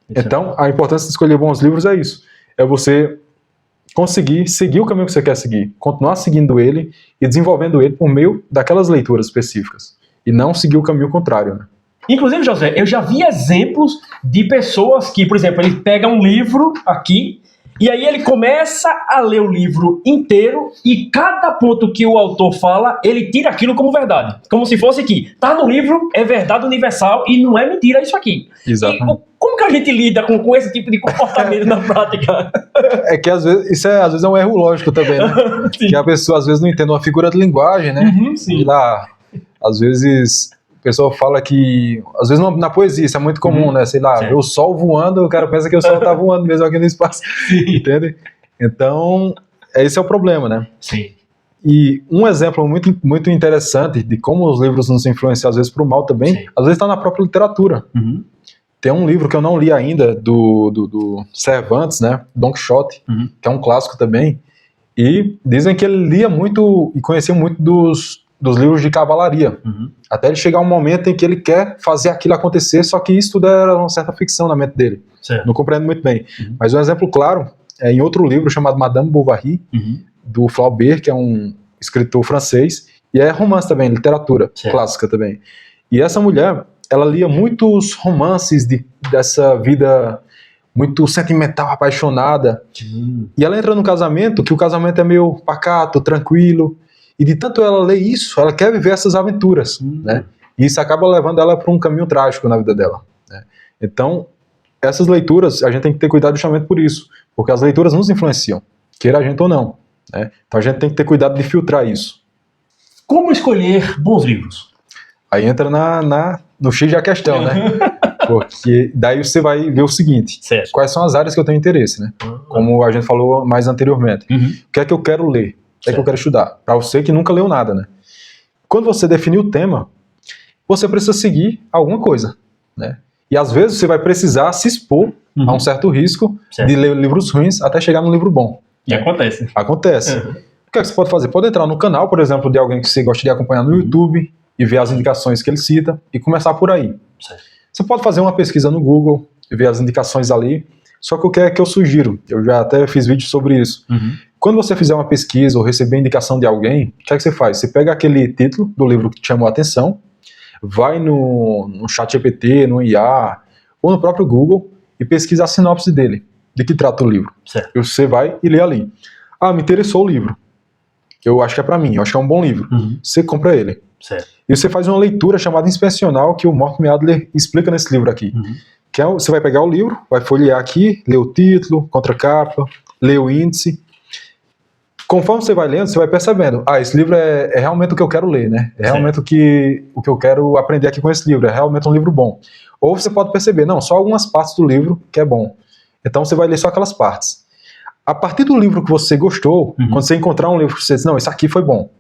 Então, a importância de escolher bons livros é isso. É você conseguir seguir o caminho que você quer seguir, continuar seguindo ele e desenvolvendo ele por meio daquelas leituras específicas. E não seguir o caminho contrário, né? Inclusive, José, eu já vi exemplos de pessoas que, por exemplo, ele pega um livro aqui e aí ele começa a ler o livro inteiro e cada ponto que o autor fala, ele tira aquilo como verdade. Como se fosse que tá no livro, é verdade universal e não é mentira isso aqui. Exatamente. E como que a gente lida com esse tipo de comportamento na prática? É que às vezes, às vezes é um erro lógico também, né? Que a pessoa às vezes não entende uma figura de linguagem, né? Sim. E lá, às vezes a pessoa fala que, às vezes na poesia, isso é muito comum, né? Sei lá, ver o sol voando, o cara pensa que o sol tá voando mesmo aqui no espaço. Entende? Então, esse é o problema, né? Sim. E um exemplo muito, muito interessante de como os livros nos influenciam às vezes para o mal também, às vezes está na própria literatura. Tem um livro que eu não li ainda, do Cervantes, né? Don Quixote, que é um clássico também, e dizem que ele lia muito e conhecia muito dos livros de cavalaria, até ele chegar um momento em que ele quer fazer aquilo acontecer, só que isso tudo era uma certa ficção na mente dele. Certo. Não compreendo muito bem. Mas um exemplo claro é em outro livro chamado Madame Bovary, do Flaubert, que é um escritor francês, e é romance também, literatura clássica também. E essa mulher, ela lia muitos romances dessa vida muito sentimental, apaixonada, e ela entra num casamento, que o casamento é meio pacato, tranquilo, e de tanto ela ler isso, ela quer viver essas aventuras, né? E isso acaba levando ela para um caminho trágico na vida dela, né? Então, essas leituras, a gente tem que ter cuidado justamente por isso, porque as leituras nos influenciam, queira a gente ou não, né? Então a gente tem que ter cuidado de filtrar isso. Como escolher bons livros? Aí entra no X da questão, né? Porque daí você vai ver o seguinte, quais são as áreas que eu tenho interesse, né? Como a gente falou mais anteriormente. O que é que eu quero ler? O que é que eu quero estudar? Para você que nunca leu nada, né? Quando você definir o tema, você precisa seguir alguma coisa, né? E às vezes você vai precisar se expor a um certo risco de ler livros ruins até chegar num livro bom. E acontece. Acontece. O que é que você pode fazer? Pode entrar no canal, por exemplo, de alguém que você gosta de acompanhar no YouTube e ver as indicações que ele cita e começar por aí. Você pode fazer uma pesquisa no Google e ver as indicações ali. Só que o que é que eu sugiro? Eu já até fiz vídeo sobre isso. Quando você fizer uma pesquisa ou receber indicação de alguém, o que é que você faz? Você pega aquele título do livro que te chamou a atenção, vai no ChatGPT, no IA ou no próprio Google e pesquisa a sinopse dele, de que trata o livro. Certo. E você vai e lê ali. Me interessou o livro. Eu acho que é pra mim, eu acho que é um bom livro. Você compra ele. Certo. E você faz uma leitura chamada inspecional que o Mortimer Adler explica nesse livro aqui. Que é, você vai pegar o livro, vai folhear aqui, ler o título, contracapa, ler o índice. Conforme você vai lendo, você vai percebendo, esse livro é realmente o que eu quero ler, né? É realmente o que eu quero aprender aqui com esse livro, é realmente um livro bom. Ou você pode perceber, não, só algumas partes do livro que é bom. Então você vai ler só aquelas partes. A partir do livro que você gostou, quando você encontrar um livro que você diz, não, esse aqui foi bom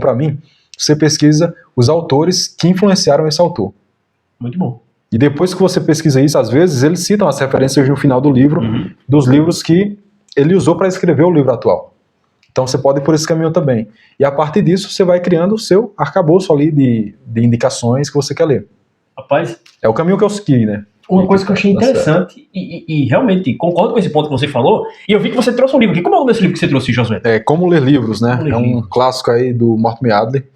pra mim, você pesquisa os autores que influenciaram esse autor. Muito bom. E depois que você pesquisa isso, às vezes eles citam as referências no final do livro, dos livros que ele usou para escrever o livro atual. Então você pode ir por esse caminho também. E a partir disso você vai criando o seu arcabouço ali de indicações que você quer ler. Rapaz, é o caminho que eu segui, né? Uma coisa que eu achei interessante, e realmente concordo com esse ponto que você falou, e eu vi que você trouxe um livro aqui. Como é o nome desse livro que você trouxe, Josué? Como Ler Livros, né? É um clássico aí do Mortimer Adler,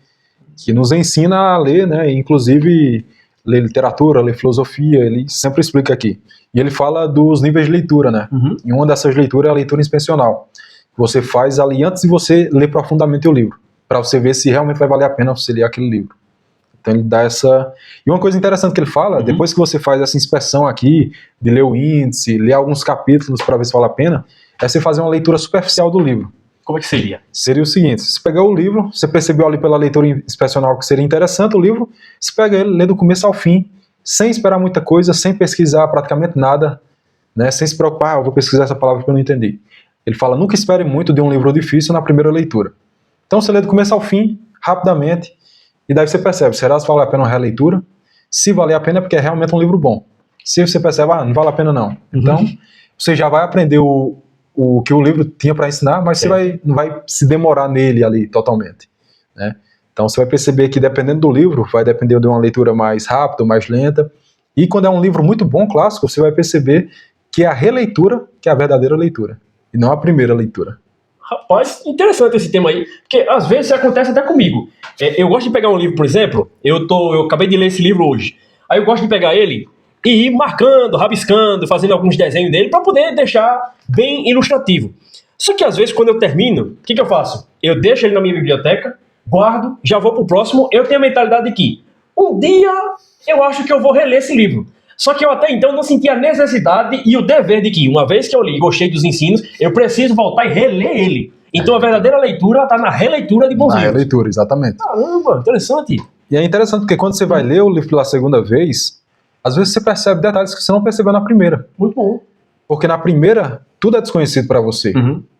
que nos ensina a ler, né? Inclusive ler literatura, ler filosofia, ele sempre explica aqui. E ele fala dos níveis de leitura, né? E uma dessas leituras é a leitura inspecional. Você faz ali antes de você ler profundamente o livro, para você ver se realmente vai valer a pena você ler aquele livro. Então ele dá essa... E uma coisa interessante que ele fala, depois que você faz essa inspeção aqui, de ler o índice, ler alguns capítulos para ver se vale a pena, é você fazer uma leitura superficial do livro. Como é que seria? Seria o seguinte, você pegar o livro, você percebeu ali pela leitura inspecional que seria interessante o livro, você pega ele, lê do começo ao fim, sem esperar muita coisa, sem pesquisar praticamente nada, né, sem se preocupar, eu vou pesquisar essa palavra que eu não entendi. Ele fala, nunca espere muito de um livro difícil na primeira leitura. Então você lê do começo ao fim, rapidamente, e daí você percebe, será que vale a pena uma releitura? Se valer a pena é porque é realmente um livro bom. Se você percebe, não vale a pena não. Então, você já vai aprender o que o livro tinha para ensinar, mas você não vai se demorar nele ali totalmente, né? Então você vai perceber que dependendo do livro, vai depender de uma leitura mais rápida ou mais lenta. E quando é um livro muito bom, clássico, você vai perceber que é a releitura que é a verdadeira leitura. E não a primeira leitura. Rapaz, interessante esse tema aí, porque às vezes acontece até comigo. Eu gosto de pegar um livro, por exemplo, eu acabei de ler esse livro hoje, aí eu gosto de pegar ele e ir marcando, rabiscando, fazendo alguns desenhos dele para poder deixar bem ilustrativo. Só que às vezes quando eu termino, o que eu faço? Eu deixo ele na minha biblioteca, guardo, já vou pro próximo, eu tenho a mentalidade de que um dia eu acho que eu vou reler esse livro. Só que eu até então não sentia a necessidade e o dever de que, uma vez que eu li e gostei dos ensinos, eu preciso voltar e reler ele. Então a verdadeira leitura está na releitura de bons livros. Na releitura, exatamente. Caramba, interessante. E é interessante porque quando você vai ler o livro pela segunda vez, às vezes você percebe detalhes que você não percebeu na primeira. Muito bom. Porque na primeira, tudo é desconhecido para você.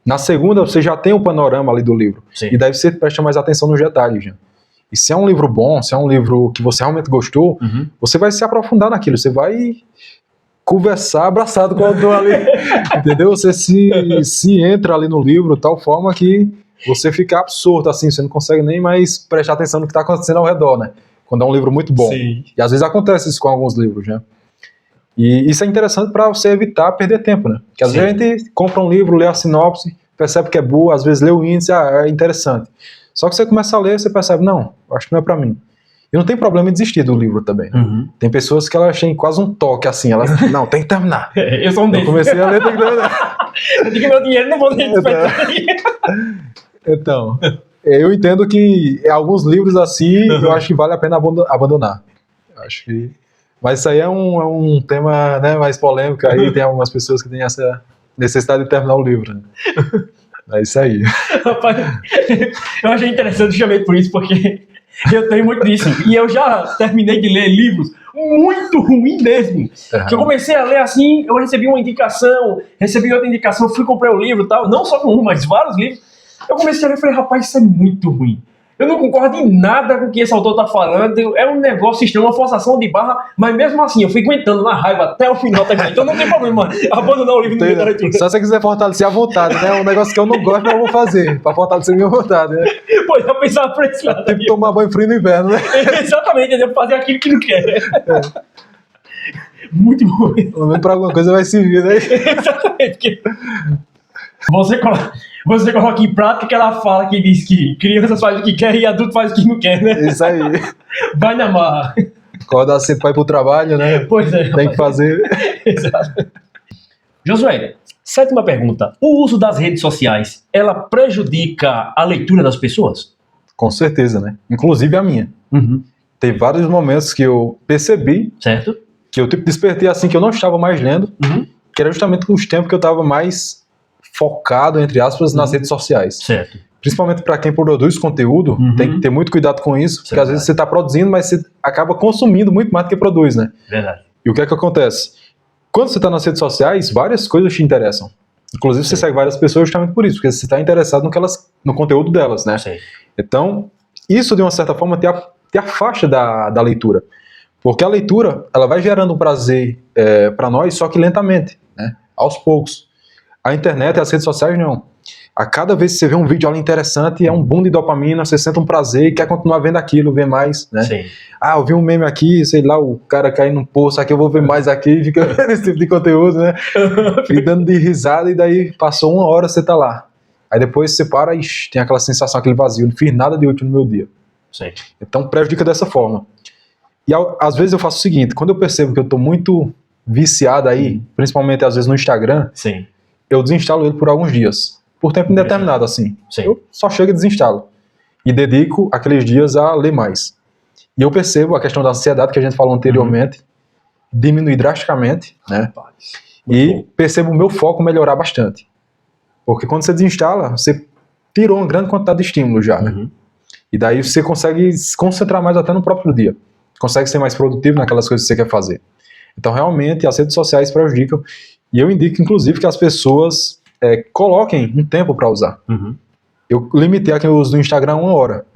Na segunda, você já tem o panorama ali do livro. Sim. E daí você presta mais atenção nos detalhes, já. E se é um livro bom, se é um livro que você realmente gostou, você vai se aprofundar naquilo, você vai conversar abraçado com o autor ali, entendeu? Você se entra ali no livro de tal forma que você fica absorto, assim, você não consegue nem mais prestar atenção no que está acontecendo ao redor, né? Quando é um livro muito bom. Sim. E às vezes acontece isso com alguns livros, né? E isso é interessante para você evitar perder tempo, né? Porque às vezes a gente compra um livro, lê a sinopse, percebe que é boa, às vezes lê o índice, é interessante. Só que você começa a ler, você percebe, não, acho que não é pra mim. E não tem problema em desistir do livro também. Tem pessoas que elas têm quase um toque assim, elas, não, tem que terminar. Eu sou um desses. Eu comecei a ler, tem que terminar. Eu digo meu dinheiro, não vou nem despertar. Então, eu entendo que alguns livros assim, eu acho que vale a pena abandonar. Eu acho que... Mas isso aí é um tema, né, mais polêmico, aí tem algumas pessoas que têm essa necessidade de terminar o livro, né? É isso aí. Rapaz, eu achei interessante justamente por isso, porque eu tenho muito disso. E eu já terminei de ler livros muito ruins mesmo. Que eu comecei a ler assim, eu recebi uma indicação, recebi outra indicação, fui comprar o livro e tal, não só um, mas vários livros. Eu comecei a ler e falei, rapaz, isso é muito ruim. Eu não concordo em nada com o que esse autor está falando, é um negócio estranho, uma forçação de barra, mas mesmo assim, eu fui aguentando na raiva até o final também. Então não tem problema abandonar o livro no meio da leitura. Só se você quiser fortalecer a vontade, né? Um negócio que eu não gosto, mas eu vou fazer, para fortalecer a minha vontade, né? Pois, eu pensava por esse lado. Tem que tomar banho frio no inverno, né? Exatamente, entendeu? Fazer aquilo que não quer. Muito bom. Pelo menos para alguma coisa vai servir, né? Exatamente. Você coloca em prática aquela fala que diz que criança faz o que quer e adulto faz o que não quer, né? Isso aí. Vai na marra. Acordar cedo para ir pro trabalho, né? Pois é. Tem que fazer. Exato. Josué, 7ª pergunta. O uso das redes sociais, ela prejudica a leitura das pessoas? Com certeza, né? Inclusive a minha. Tem vários momentos que eu percebi Certo? que eu despertei assim que eu não estava mais lendo, que era justamente os tempos que eu estava mais focado, entre aspas, nas redes sociais. Certo. Principalmente para quem produz conteúdo, tem que ter muito cuidado com isso, porque às vezes você está produzindo, mas você acaba consumindo muito mais do que produz, né? Verdade. E o que é que acontece? Quando você está nas redes sociais, várias coisas te interessam. Inclusive, você segue várias pessoas justamente por isso, porque você está interessado no conteúdo delas, né? Sim. Então, isso de uma certa forma te afasta da leitura. Porque a leitura, ela vai gerando um prazer para nós, só que lentamente, né? Aos poucos. A internet e as redes sociais, não. A cada vez que você vê um vídeo ali interessante, é um boom de dopamina, você sente um prazer e quer continuar vendo aquilo, ver mais, né? Sim. Ah, eu vi um meme aqui, sei lá, o cara caindo num poço aqui, eu vou ver mais aqui, fica vendo esse tipo de conteúdo, né? E dando de risada, e daí passou 1 hora, você tá lá. Aí depois você para e tem aquela sensação, aquele vazio, não fiz nada de útil no meu dia. Sim. Então prejudica dessa forma. E às vezes eu faço o seguinte, quando eu percebo que eu tô muito viciado aí, principalmente às vezes no Instagram, Sim. eu desinstalo ele por alguns dias. Por tempo indeterminado, assim. Sim. Eu só chego e desinstalo. E dedico aqueles dias a ler mais. E eu percebo a questão da ansiedade que a gente falou anteriormente diminuir drasticamente, né? E percebo o meu foco melhorar bastante. Porque quando você desinstala, você tirou uma grande quantidade de estímulo já, né? E daí você consegue se concentrar mais até no próprio dia. Consegue ser mais produtivo naquelas coisas que você quer fazer. Então, realmente, as redes sociais prejudicam. E eu indico, inclusive, que as pessoas coloquem um tempo para usar. Eu limitei aqui o uso do Instagram 1 hora.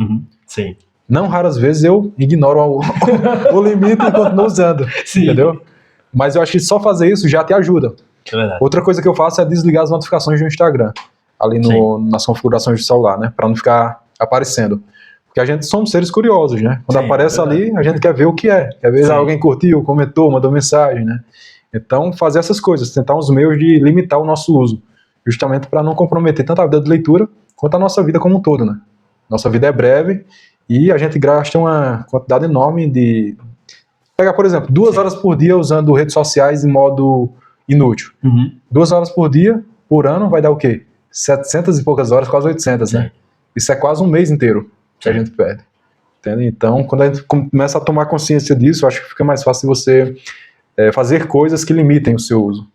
Sim. Não raras vezes eu ignoro o limite e continuo usando. Sim. Entendeu? Mas eu acho que só fazer isso já te ajuda. É verdade. Outra coisa que eu faço é desligar as notificações do Instagram. Ali nas configurações do celular, né? Para não ficar aparecendo. Porque a gente somos seres curiosos, né? Quando aparece ali, a gente quer ver o que é. Quer ver alguém curtiu, comentou, mandou mensagem, né? Então, fazer essas coisas, tentar uns meios de limitar o nosso uso. Justamente para não comprometer tanto a vida de leitura quanto a nossa vida como um todo, né? Nossa vida é breve e a gente gasta uma quantidade enorme de... Pegar, por exemplo, 2 horas por dia usando redes sociais em modo inútil. 2 horas por dia, por ano, vai dar o quê? 700 e poucas horas, quase 800, né? Isso é quase um mês inteiro que a gente perde. Entende? Então, quando a gente começa a tomar consciência disso, eu acho que fica mais fácil você fazer coisas que limitem o seu uso.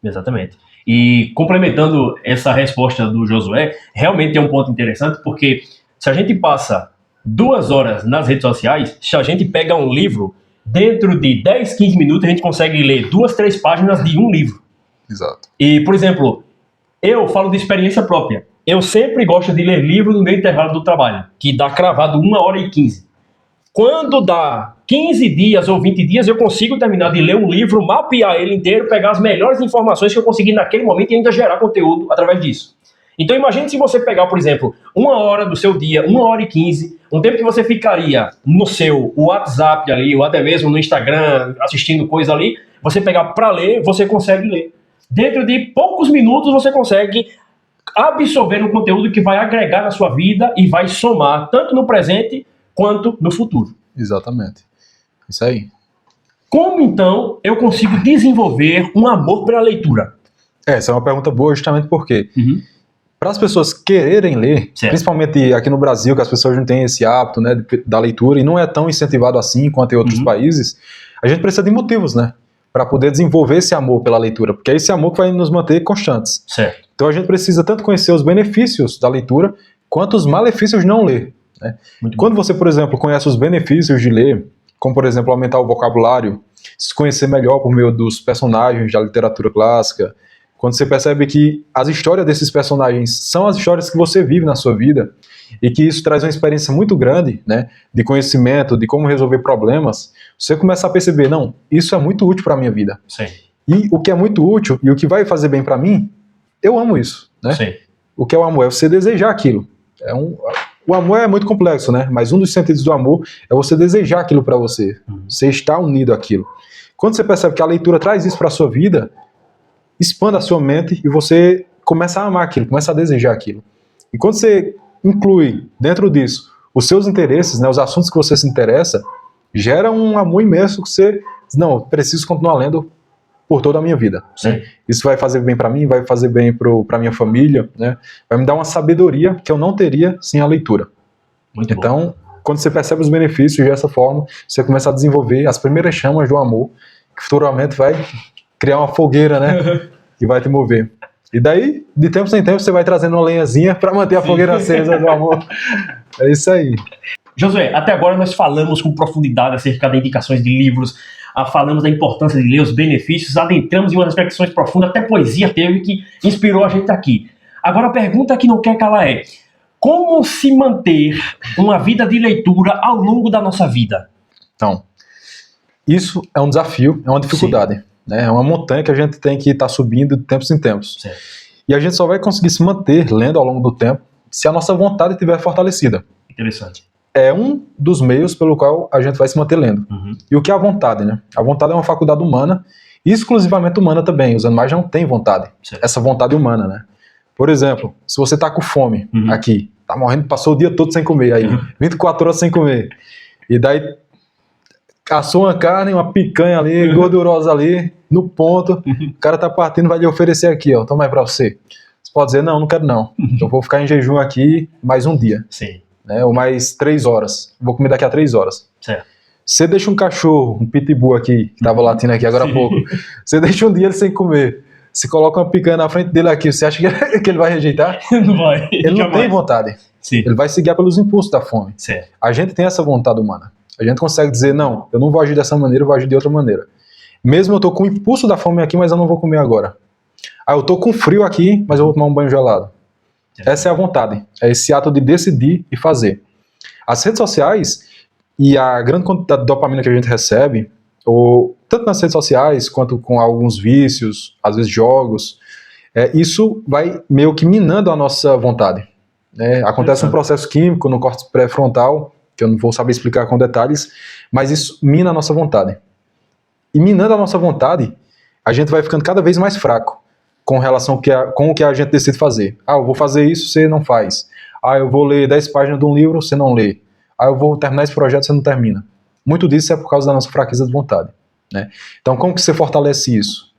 Exatamente. E complementando essa resposta do Josué, realmente é um ponto interessante, porque se a gente passa 2 horas nas redes sociais, se a gente pega um livro, dentro de 10, 15 minutos a gente consegue ler 2, 3 páginas de um livro. Exato. E, por exemplo, eu falo de experiência própria. Eu sempre gosto de ler livro no meu intervalo do trabalho, que dá cravado 1 hora e 15. Quando dá 15 dias ou 20 dias, eu consigo terminar de ler um livro, mapear ele inteiro, pegar as melhores informações que eu consegui naquele momento e ainda gerar conteúdo através disso. Então imagine se você pegar, por exemplo, 1 hora do seu dia, 1 hora e 15, um tempo que você ficaria no seu WhatsApp ali, ou até mesmo no Instagram, assistindo coisa ali, você pegar para ler, você consegue ler. Dentro de poucos minutos você consegue absorver um conteúdo que vai agregar na sua vida e vai somar tanto no presente quanto no futuro. Exatamente. Isso aí. Como, então, eu consigo desenvolver um amor pela leitura? Essa é uma pergunta boa justamente porque para as pessoas quererem ler, principalmente aqui no Brasil, que as pessoas não têm esse hábito, né, da leitura e não é tão incentivado assim quanto em outros países, a gente precisa de motivos, né, para poder desenvolver esse amor pela leitura, porque é esse amor que vai nos manter constantes. Certo. Então a gente precisa tanto conhecer os benefícios da leitura quanto os malefícios de não ler. Né? Quando você, por exemplo, conhece os benefícios de ler, como por exemplo aumentar o vocabulário, se conhecer melhor por meio dos personagens da literatura clássica, quando você percebe que as histórias desses personagens são as histórias que você vive na sua vida e que isso traz uma experiência muito grande, né, de conhecimento, de como resolver problemas, você começa a perceber, não, isso é muito útil para a minha vida. Sim. E o que é muito útil e o que vai fazer bem para mim, eu amo isso. Né? Sim. O que é o amor? É você desejar aquilo. O amor é muito complexo, né? Mas um dos sentidos do amor é você desejar aquilo para você. Você estar unido àquilo. Quando você percebe que a leitura traz isso para a sua vida, expanda a sua mente e você começa a amar aquilo, começa a desejar aquilo. E quando você inclui dentro disso os seus interesses, né, os assuntos que você se interessa, gera um amor imenso que você diz, não, eu preciso continuar lendo por toda a minha vida. Né? Isso vai fazer bem para mim, vai fazer bem para minha família, né? Vai me dar uma sabedoria que eu não teria sem a leitura. Muito então, bom. Quando você percebe os benefícios dessa forma, você começa a desenvolver as primeiras chamas do amor, que futuramente vai criar uma fogueira, né? Que vai te mover. E daí, de tempo em tempo, você vai trazendo uma lenhazinha para manter a fogueira acesa do amor. É isso aí. Josué, até agora nós falamos com profundidade acerca das indicações de livros, falamos da importância de ler, os benefícios, adentramos em umas reflexões profundas, até poesia teve que inspirou a gente aqui. Agora a pergunta que não quer calar é: como se manter uma vida de leitura ao longo da nossa vida? Então, isso é um desafio, é uma dificuldade. Né? É uma montanha que a gente tem que estar subindo de tempos em tempos. Certo. E a gente só vai conseguir se manter lendo ao longo do tempo se a nossa vontade estiver fortalecida. Interessante. É um dos meios pelo qual a gente vai se manter lendo. E o que é a vontade? Né? A vontade é uma faculdade humana, exclusivamente humana também. Os animais não têm vontade. Certo. Essa vontade humana, né? Por exemplo, se você está com fome aqui, tá morrendo, passou o dia todo sem comer, aí 24 horas sem comer, e daí caçou uma carne, uma picanha ali, gordurosa ali, no ponto, o cara tá partindo, vai lhe oferecer aqui, ó, toma aí pra você. Você pode dizer, não quero não, eu vou ficar em jejum aqui mais um dia. Sim. Né, ou mais 3 horas, vou comer daqui a 3 horas. Certo. Você deixa um cachorro, um pitbull aqui, que tava latindo aqui agora há pouco, você deixa um dia ele sem comer, se coloca uma picanha na frente dele aqui, você acha que ele vai rejeitar? Não vai. Ele não tem vontade. Sim. Ele vai se guiar pelos impulsos da fome. Certo. A gente tem essa vontade humana. A gente consegue dizer, não, eu não vou agir dessa maneira, eu vou agir de outra maneira. Mesmo eu tô com o impulso da fome aqui, mas eu não vou comer agora. Ah, eu tô com frio aqui, mas eu vou tomar um banho gelado. Certo. Essa é a vontade. É esse ato de decidir e fazer. As redes sociais e a grande quantidade de dopamina que a gente recebe, ou tanto nas redes sociais quanto com alguns vícios, às vezes jogos, isso vai meio que minando a nossa vontade. Né? Acontece um processo químico no córtex pré-frontal, que eu não vou saber explicar com detalhes, mas isso mina a nossa vontade. E minando a nossa vontade, a gente vai ficando cada vez mais fraco com relação com o que a gente decide fazer. Ah, eu vou fazer isso, você não faz. Ah, eu vou ler 10 páginas de um livro, você não lê. Ah, eu vou terminar esse projeto, você não termina. Muito disso é por causa da nossa fraqueza de vontade. Né? Então, como que você fortalece isso?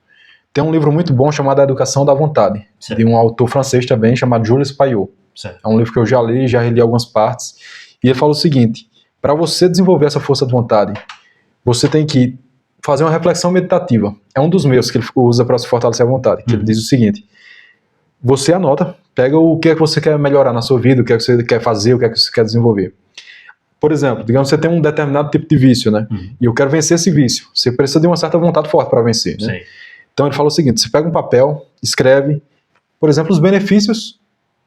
Tem um livro muito bom chamado A Educação da Vontade, certo, de um autor francês também, chamado Jules Payot. Certo. É um livro que eu já li, já reli algumas partes, e ele fala o seguinte: para você desenvolver essa força de vontade, você tem que fazer uma reflexão meditativa. É um dos meios que ele usa para se fortalecer a vontade, que ele diz o seguinte: você anota, pega o que é que você quer melhorar na sua vida, o que é que você quer fazer, o que é que você quer desenvolver. Por exemplo, digamos que você tem um determinado tipo de vício, né? E eu quero vencer esse vício. Você precisa de uma certa vontade forte para vencer, né? Então ele fala o seguinte: você pega um papel, escreve, por exemplo, os benefícios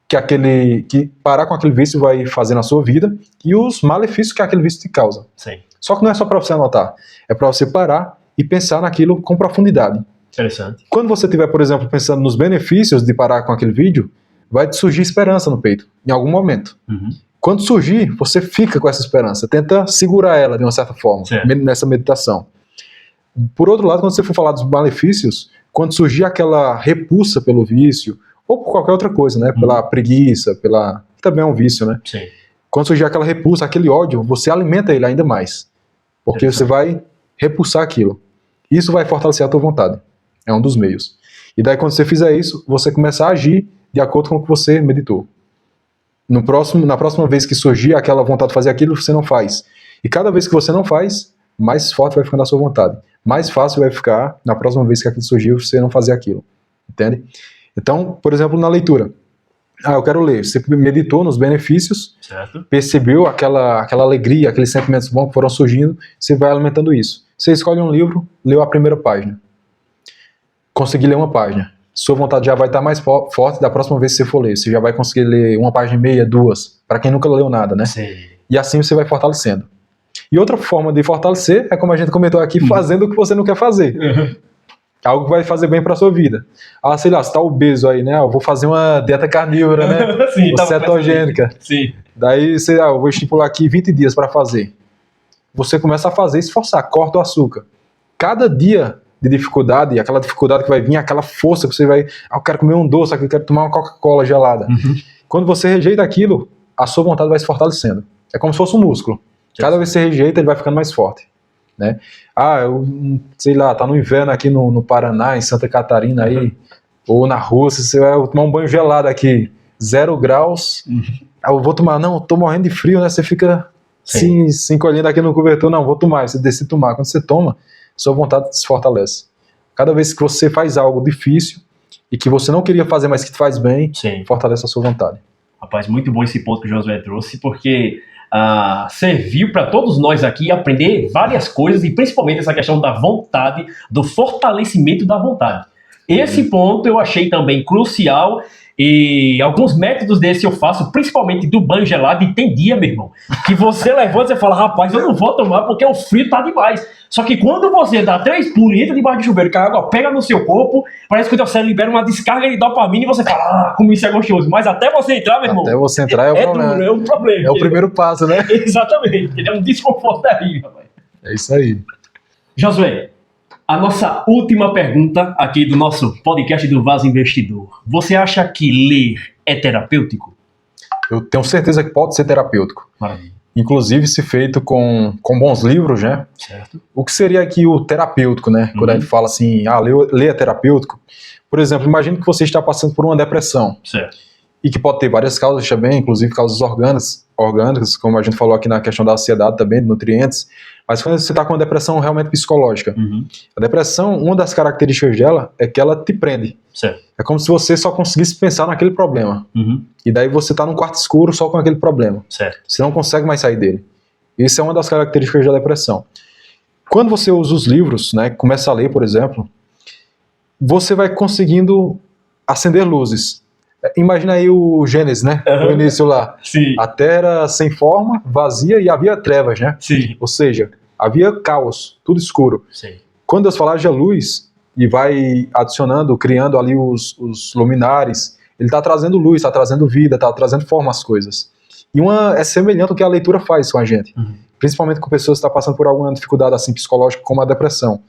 que parar com aquele vício vai fazer na sua vida e os malefícios que aquele vício te causa. Sim. Só que não é só para você anotar, é para você parar e pensar naquilo com profundidade. Interessante. Quando você estiver, por exemplo, pensando nos benefícios de parar com aquele vídeo, vai te surgir esperança no peito, em algum momento. Quando surgir, você fica com essa esperança, tenta segurar ela de uma certa forma, nessa meditação. Por outro lado, quando você for falar dos malefícios, quando surgir aquela repulsa pelo vício, ou por qualquer outra coisa, né? Pela preguiça, também é um vício, né? Sim. Quando surgir aquela repulsa, aquele ódio, você alimenta ele ainda mais. Porque você vai repulsar aquilo. Isso vai fortalecer a tua vontade. É um dos meios. E daí, quando você fizer isso, você começa a agir de acordo com o que você meditou. Na próxima vez que surgir aquela vontade de fazer aquilo, você não faz. E cada vez que você não faz, mais forte vai ficando a sua vontade. Mais fácil vai ficar, na próxima vez que aquilo surgir, você não fazer aquilo. Entende? Então, por exemplo, na leitura. Ah, eu quero ler. Você meditou nos benefícios, certo, percebeu aquela alegria, aqueles sentimentos bons que foram surgindo, você vai alimentando isso. Você escolhe um livro, leu a primeira página. Consegui ler uma página. Sua vontade já vai estar mais forte da próxima vez que você for ler. Você já vai conseguir ler uma página e meia, 2, para quem nunca leu nada, né? Sim. E assim você vai fortalecendo. E outra forma de fortalecer é, como a gente comentou aqui, fazendo o que você não quer fazer. Algo que vai fazer bem para sua vida. Ah, sei lá, você tá obeso aí, né? Eu vou fazer uma dieta carnívora, né? Sim, tá cetogênica. Sim. Daí, sei lá, eu vou estipular aqui 20 dias para fazer. Você começa a fazer e esforçar, corta o açúcar. Cada dia de dificuldade, e aquela dificuldade que vai vir, aquela força que você vai, eu quero comer um doce, eu quero tomar uma Coca-Cola gelada. Quando você rejeita aquilo, a sua vontade vai se fortalecendo. É como se fosse um músculo. Cada vez que você rejeita, ele vai ficando mais forte, né? Eu sei lá, tá no inverno aqui no Paraná, em Santa Catarina aí, ou na Rússia, você vai tomar um banho gelado aqui, 0 graus, eu vou tomar, não, eu tô morrendo de frio, né? Você fica se encolhendo aqui no cobertor, não, vou tomar, você decide tomar. Quando você toma, sua vontade se fortalece. Cada vez que você faz algo difícil e que você não queria fazer, mas que te faz bem, fortalece a sua vontade. Rapaz, muito bom esse ponto que o Josué trouxe, porque serviu para todos nós aqui aprender várias coisas, e principalmente essa questão da vontade, do fortalecimento da vontade. Esse ponto eu achei também crucial, e alguns métodos desse eu faço, principalmente do banho gelado, e tem dia, meu irmão, que você levanta e fala, rapaz, eu não vou tomar porque o frio tá demais. Só que quando você dá 3 pulos e entra debaixo do chuveiro, que a água pega no seu corpo, parece que o teu cérebro libera uma descarga de dopamina e você fala, como isso é gostoso. Mas até você entrar, meu irmão, até você entrar é o problema. É um problema. É o primeiro passo, né? Exatamente, ele é um desconforto terrível, rapaz. É isso aí. Josué, a nossa última pergunta aqui do nosso podcast do Vaso Investidor. Você acha que ler é terapêutico? Eu tenho certeza que pode ser terapêutico. Maravilha. Inclusive, se feito com bons livros, né? Certo. O que seria aqui o terapêutico, né? Quando a gente fala assim, ler é terapêutico. Por exemplo, imagine que você está passando por uma depressão. Certo. E que pode ter várias causas também, inclusive causas orgânicas, como a gente falou aqui na questão da ansiedade também, de nutrientes. Mas quando você está com uma depressão realmente psicológica, a depressão, uma das características dela é que ela te prende. Certo. É como se você só conseguisse pensar naquele problema. E daí você está num quarto escuro só com aquele problema. Certo. Você não consegue mais sair dele. Isso é uma das características da depressão. Quando você usa os livros, né, começa a ler, por exemplo, você vai conseguindo acender luzes. Imagina aí o Gênesis, né? O início lá. Sim. A terra era sem forma, vazia e havia trevas, né? Sim. Ou seja, havia caos, tudo escuro. Sim. Quando Deus fala haja luz e vai adicionando, criando ali os luminares, ele está trazendo luz, está trazendo vida, está trazendo forma às coisas. E é semelhante ao que a leitura faz com a gente. Principalmente com pessoas que estão passando por alguma dificuldade assim, psicológica, como a depressão.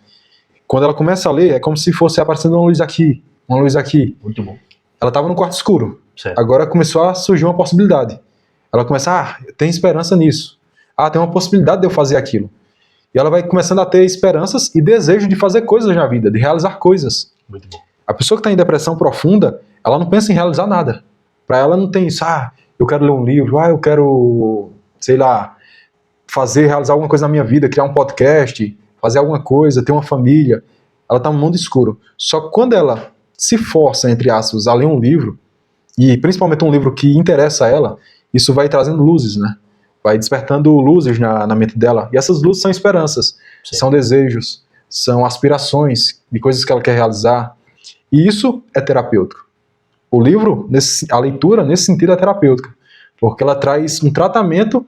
Quando ela começa a ler, é como se fosse aparecendo uma luz aqui, uma luz aqui. Muito bom. Ela estava no quarto escuro. Certo. Agora começou a surgir uma possibilidade. Ela começa, tem esperança nisso. Tem uma possibilidade de eu fazer aquilo. E ela vai começando a ter esperanças e desejo de fazer coisas na vida, de realizar coisas. Muito bom. A pessoa que está em depressão profunda, ela não pensa em realizar nada. Para ela não tem isso, eu quero ler um livro, eu quero, sei lá, realizar alguma coisa na minha vida, criar um podcast, fazer alguma coisa, ter uma família. Ela está no mundo escuro. Só que quando ela se força, entre aspas, a ler um livro, e principalmente um livro que interessa a ela, isso vai trazendo luzes, né? Vai despertando luzes na mente dela. E essas luzes são esperanças, são desejos, são aspirações de coisas que ela quer realizar. E isso é terapêutico. O livro, a leitura, nesse sentido, é terapêutica. Porque ela traz um tratamento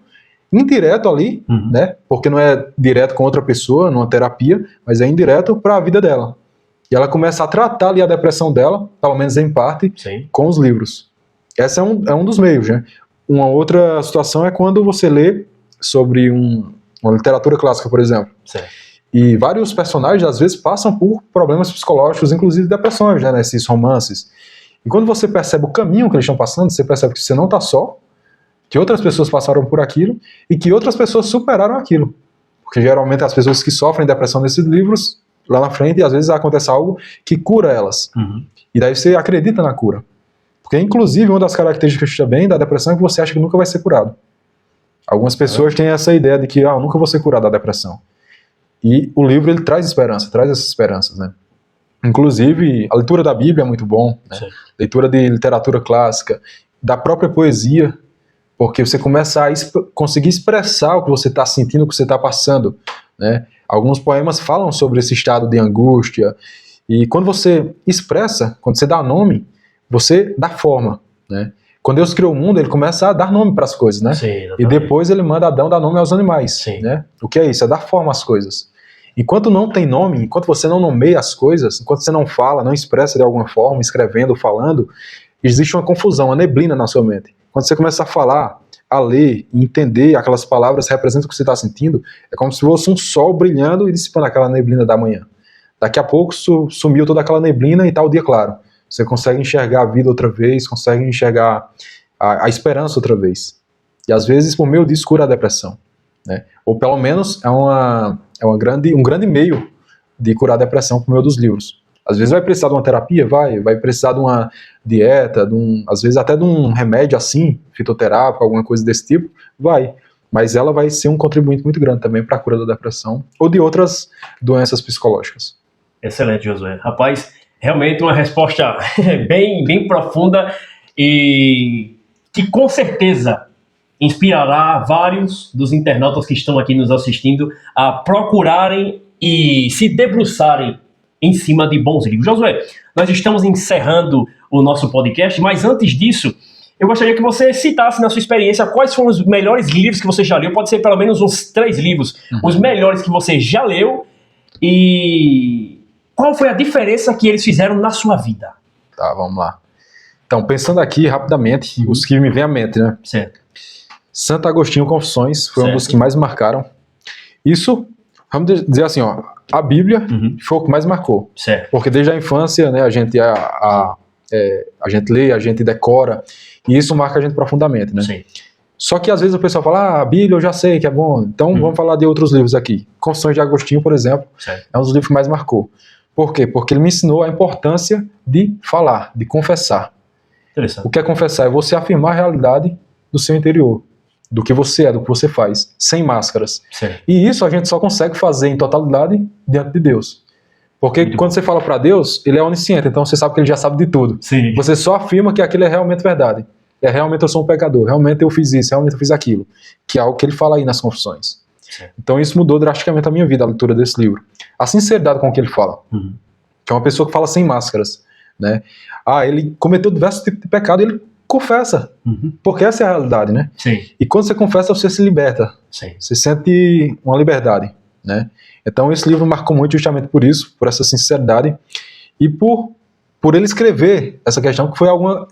indireto ali, né? Porque não é direto com outra pessoa, numa terapia, mas é indireto para a vida dela. E ela começa a tratar ali a depressão dela, pelo menos em parte, com os livros. Esse é um dos meios, né? Uma outra situação é quando você lê sobre uma literatura clássica, por exemplo. Certo. E vários personagens, às vezes, passam por problemas psicológicos, inclusive depressões, né? Nesses romances. E quando você percebe o caminho que eles estão passando, você percebe que você não está só, que outras pessoas passaram por aquilo e que outras pessoas superaram aquilo. Porque geralmente as pessoas que sofrem depressão nesses livros, lá na frente, às vezes acontece algo que cura elas. E daí você acredita na cura. Porque, inclusive, uma das características também da depressão é que você acha que nunca vai ser curado. Algumas pessoas têm essa ideia de que eu nunca vou ser curado da depressão. E o livro ele traz esperança, traz essas esperanças, né? Inclusive, a leitura da Bíblia é muito bom, né? Leitura de literatura clássica, da própria poesia, porque você começa a conseguir expressar o que você está sentindo, o que você está passando, né? Alguns poemas falam sobre esse estado de angústia, e quando você expressa, quando você dá nome, você dá forma, né? Quando Deus criou o mundo, ele começa a dar nome para as coisas, né? Sim, e depois ele manda Adão dar nome aos animais, né? O que é isso? É dar forma às coisas. Enquanto não tem nome, enquanto você não nomeia as coisas, enquanto você não fala, não expressa de alguma forma, escrevendo, falando, existe uma confusão, uma neblina na sua mente. Quando você começa a falar, a ler e entender aquelas palavras representam o que você está sentindo, é como se fosse um sol brilhando e dissipando aquela neblina da manhã. Daqui a pouco sumiu toda aquela neblina e tá o dia claro. Você consegue enxergar a vida outra vez, consegue enxergar a esperança outra vez. E às vezes, por meio disso, cura a depressão, né? Ou pelo menos um grande meio de curar a depressão por meio dos livros. Às vezes vai precisar de uma terapia, vai precisar de uma dieta, às vezes até de um remédio assim, fitoterápico, alguma coisa desse tipo, vai. Mas ela vai ser um contribuinte muito grande também para a cura da depressão ou de outras doenças psicológicas. Excelente, Josué. Rapaz, realmente uma resposta bem profunda e que com certeza inspirará vários dos internautas que estão aqui nos assistindo a procurarem e se debruçarem em cima de bons livros. Josué, nós estamos encerrando o nosso podcast, mas antes disso, eu gostaria que você citasse na sua experiência quais foram os melhores livros que você já leu, pode ser pelo menos uns 3 livros, os melhores que você já leu e qual foi a diferença que eles fizeram na sua vida? Tá, vamos lá. Então, pensando aqui rapidamente, os que me vêm à mente, né? Certo. Santo Agostinho Confissões foi um dos que mais marcaram. Isso, vamos dizer assim, ó, a Bíblia foi o que mais marcou. Certo. Porque desde a infância, né, a gente lê, a gente decora, e isso marca a gente profundamente, né? Sim. Só que às vezes o pessoal fala, a Bíblia eu já sei que é bom, então vamos falar de outros livros aqui. Confissões de Agostinho, por exemplo, é um dos livros que mais marcou. Por quê? Porque ele me ensinou a importância de falar, de confessar. Interessante. O que é confessar? É você afirmar a realidade do seu interior, do que você é, do que você faz, sem máscaras. Certo. E isso a gente só consegue fazer em totalidade diante de Deus. Porque quando você fala para Deus, ele é onisciente, então você sabe que ele já sabe de tudo. Sim. Você só afirma que aquilo é realmente verdade. Realmente eu sou um pecador, realmente eu fiz isso, realmente eu fiz aquilo. Que é algo que ele fala aí nas Confissões. Certo. Então isso mudou drasticamente a minha vida, a leitura desse livro. A sinceridade com o que ele fala. Que é uma pessoa que fala sem máscaras, né? Ele cometeu diversos tipos de pecado e ele confessa. Porque essa é a realidade, né? Sim. E quando você confessa, você se liberta. Sim. Você sente uma liberdade, né? Então esse livro marcou muito justamente por isso, por essa sinceridade e por ele escrever essa questão, que foi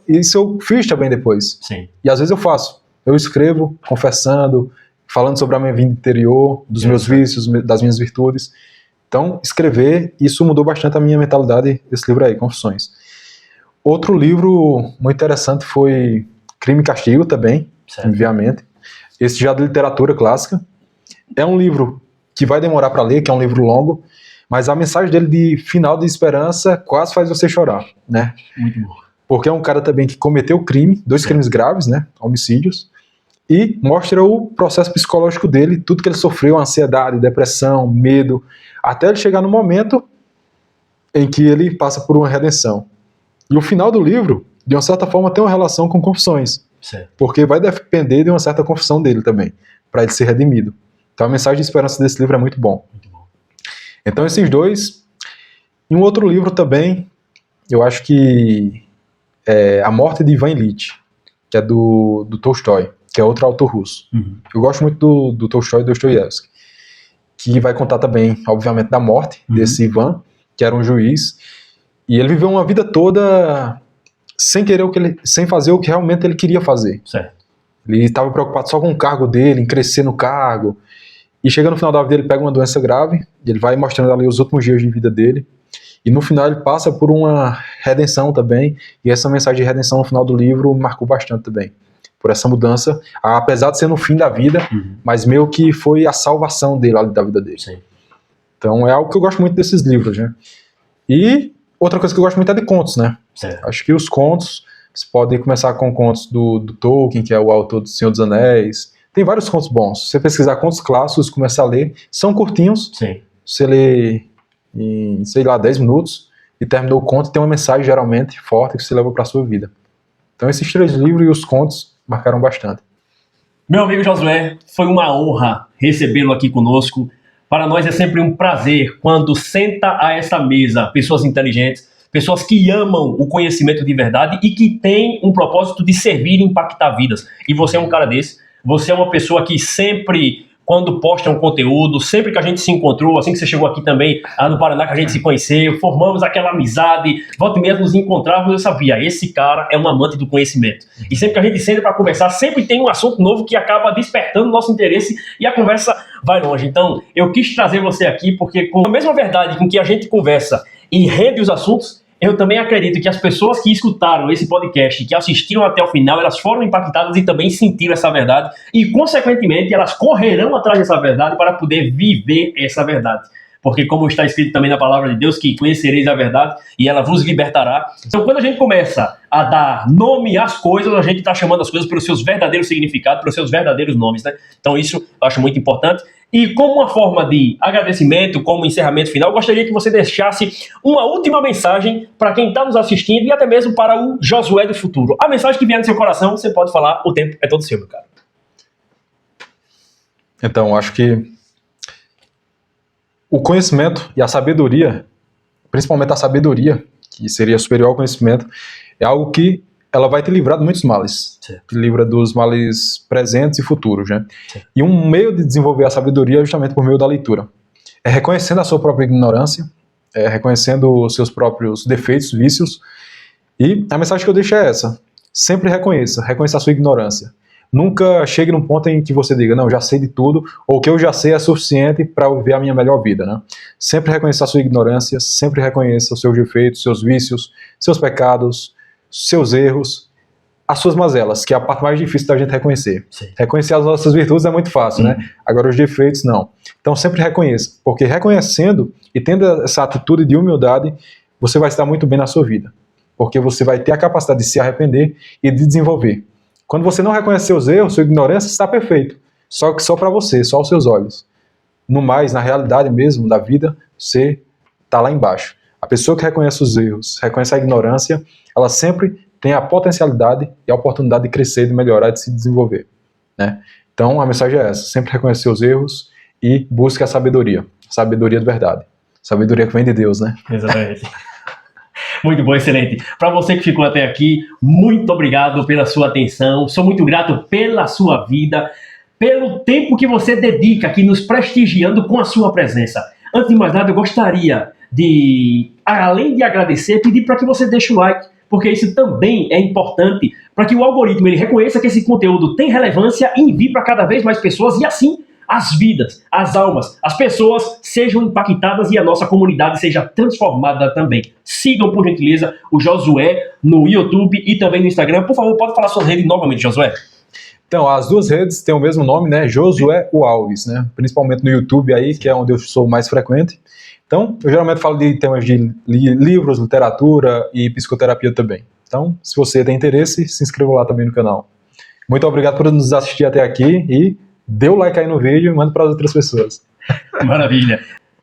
isso eu fiz também depois. Sim. E às vezes eu faço. Eu escrevo confessando, falando sobre a minha vida interior, dos meus vícios, das minhas virtudes. Então, escrever, isso mudou bastante a minha mentalidade, esse livro aí, Confissões. Outro livro muito interessante foi Crime e Castigo também, obviamente. Esse já de literatura clássica. É um livro que vai demorar para ler, que é um livro longo, mas a mensagem dele de final de esperança quase faz você chorar, né? Muito bom. Porque é um cara também que cometeu crime, 2 crimes graves, né? Homicídios, e mostra o processo psicológico dele, tudo que ele sofreu, ansiedade, depressão, medo, até ele chegar no momento em que ele passa por uma redenção. E o final do livro, de uma certa forma, tem uma relação com Confissões. Certo. Porque vai depender de uma certa confissão dele também, para ele ser redimido. Então a mensagem de esperança desse livro é muito bom. Muito bom. Então esses dois. E um outro livro também, eu acho que é A Morte de Ivan Ilitch, que é do Tolstói, que é outro autor russo. Eu gosto muito do Tolstói e Dostoiévski, que vai contar também, obviamente, da morte desse Ivan, que era um juiz, e ele viveu uma vida toda sem fazer o que realmente ele queria fazer. Certo. Ele estava preocupado só com o cargo dele, em crescer no cargo, e chega no final da vida ele pega uma doença grave, e ele vai mostrando ali os últimos dias de vida dele, e no final ele passa por uma redenção também, e essa mensagem de redenção no final do livro marcou bastante também, por essa mudança, apesar de ser no fim da vida, mas meio que foi a salvação dele, da vida dele. Sim. Então é algo que eu gosto muito desses livros, né? E outra coisa que eu gosto muito é de contos, né? Certo. Acho que os contos, você pode começar com contos do Tolkien, que é o autor do Senhor dos Anéis. Tem vários contos bons. Se você pesquisar contos clássicos, começar a ler, são curtinhos. Sim. Você lê em, 10 minutos e terminou o conto, tem uma mensagem geralmente forte que você leva para a sua vida. Então esses 3 livros e os contos marcaram bastante. Meu amigo Josué, foi uma honra recebê-lo aqui conosco. Para nós é sempre um prazer quando senta a essa mesa pessoas inteligentes, pessoas que amam o conhecimento de verdade e que têm um propósito de servir e impactar vidas. E você é um cara desse. Você é uma pessoa que sempre quando posta um conteúdo, sempre que a gente se encontrou, assim que você chegou aqui também, no Paraná, que a gente se conheceu, formamos aquela amizade, volta e meia nos encontrávamos, eu sabia, esse cara é um amante do conhecimento. E sempre que a gente senta para conversar, sempre tem um assunto novo que acaba despertando nosso interesse e a conversa vai longe. Então, eu quis trazer você aqui porque com a mesma verdade com que a gente conversa e rende os assuntos, eu também acredito que as pessoas que escutaram esse podcast, que assistiram até o final, elas foram impactadas e também sentiram essa verdade e, consequentemente, elas correrão atrás dessa verdade para poder viver essa verdade. Porque, como está escrito também na palavra de Deus, que conhecereis a verdade e ela vos libertará. Então, quando a gente começa a dar nome às coisas, a gente está chamando as coisas pelos seus verdadeiros significados, pelos seus verdadeiros nomes, né? Então, isso eu acho muito importante. E como uma forma de agradecimento, como encerramento final, eu gostaria que você deixasse uma última mensagem para quem está nos assistindo e até mesmo para o Josué do futuro. A mensagem que vier no seu coração, você pode falar, o tempo é todo seu, meu cara. Então, acho que o conhecimento e a sabedoria, principalmente a sabedoria, que seria superior ao conhecimento, é algo que ela vai te livrar de muitos males. Certo. Te livra dos males presentes e futuros, né? Certo. E um meio de desenvolver a sabedoria é justamente por meio da leitura. É reconhecendo a sua própria ignorância, é reconhecendo os seus próprios defeitos, vícios. E a mensagem que eu deixo é essa. Sempre reconheça a sua ignorância. Nunca chegue num ponto em que você diga, não, já sei de tudo, ou o que eu já sei é suficiente para viver a minha melhor vida, né? Sempre reconheça a sua ignorância, sempre reconheça os seus defeitos, seus vícios, seus pecados, seus erros, as suas mazelas, que é a parte mais difícil da gente reconhecer. Sim. Reconhecer as nossas virtudes é muito fácil, né? Agora os defeitos não. Então sempre reconheça, porque reconhecendo e tendo essa atitude de humildade, você vai estar muito bem na sua vida, porque você vai ter a capacidade de se arrepender e de desenvolver. Quando você não reconhece seus erros, sua ignorância está perfeito, só que só para você, só aos seus olhos. No mais, na realidade mesmo da vida, você está lá embaixo. A pessoa que reconhece os erros, reconhece a ignorância, ela sempre tem a potencialidade e a oportunidade de crescer, de melhorar, de se desenvolver, né? Então a mensagem é essa, sempre reconhecer os erros e busque a sabedoria de verdade. Sabedoria que vem de Deus, né? Exatamente. Muito bom, excelente. Para você que ficou até aqui, muito obrigado pela sua atenção. Sou muito grato pela sua vida, pelo tempo que você dedica aqui nos prestigiando com a sua presença. Antes de mais nada, eu gostaria de, além de agradecer, pedir para que você deixe o like, porque isso também é importante para que o algoritmo ele reconheça que esse conteúdo tem relevância e envie para cada vez mais pessoas e assim as vidas, as almas, as pessoas sejam impactadas e a nossa comunidade seja transformada também. Sigam, por gentileza, o Josué no YouTube e também no Instagram. Por favor, pode falar sua rede novamente, Josué. Então, as duas redes têm o mesmo nome, né? Josué Alves, né? Principalmente no YouTube aí, que é onde eu sou mais frequente. Então, eu geralmente falo de temas de livros, literatura e psicoterapia também. Então, se você tem interesse, se inscreva lá também no canal. Muito obrigado por nos assistir até aqui e dê o like aí no vídeo e manda para as outras pessoas. Maravilha.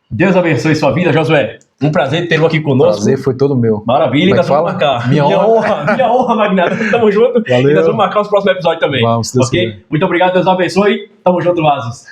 Deus abençoe sua vida, Josué. Um prazer tê-lo aqui conosco. Prazer foi todo meu. Maravilha, e nós vamos marcar. Minha honra, Magnata. Tamo junto. Valeu. E nós vamos marcar os próximos episódios também. Vamos, Deus quiser. Muito obrigado, Deus abençoe. Tamo junto, Vasos.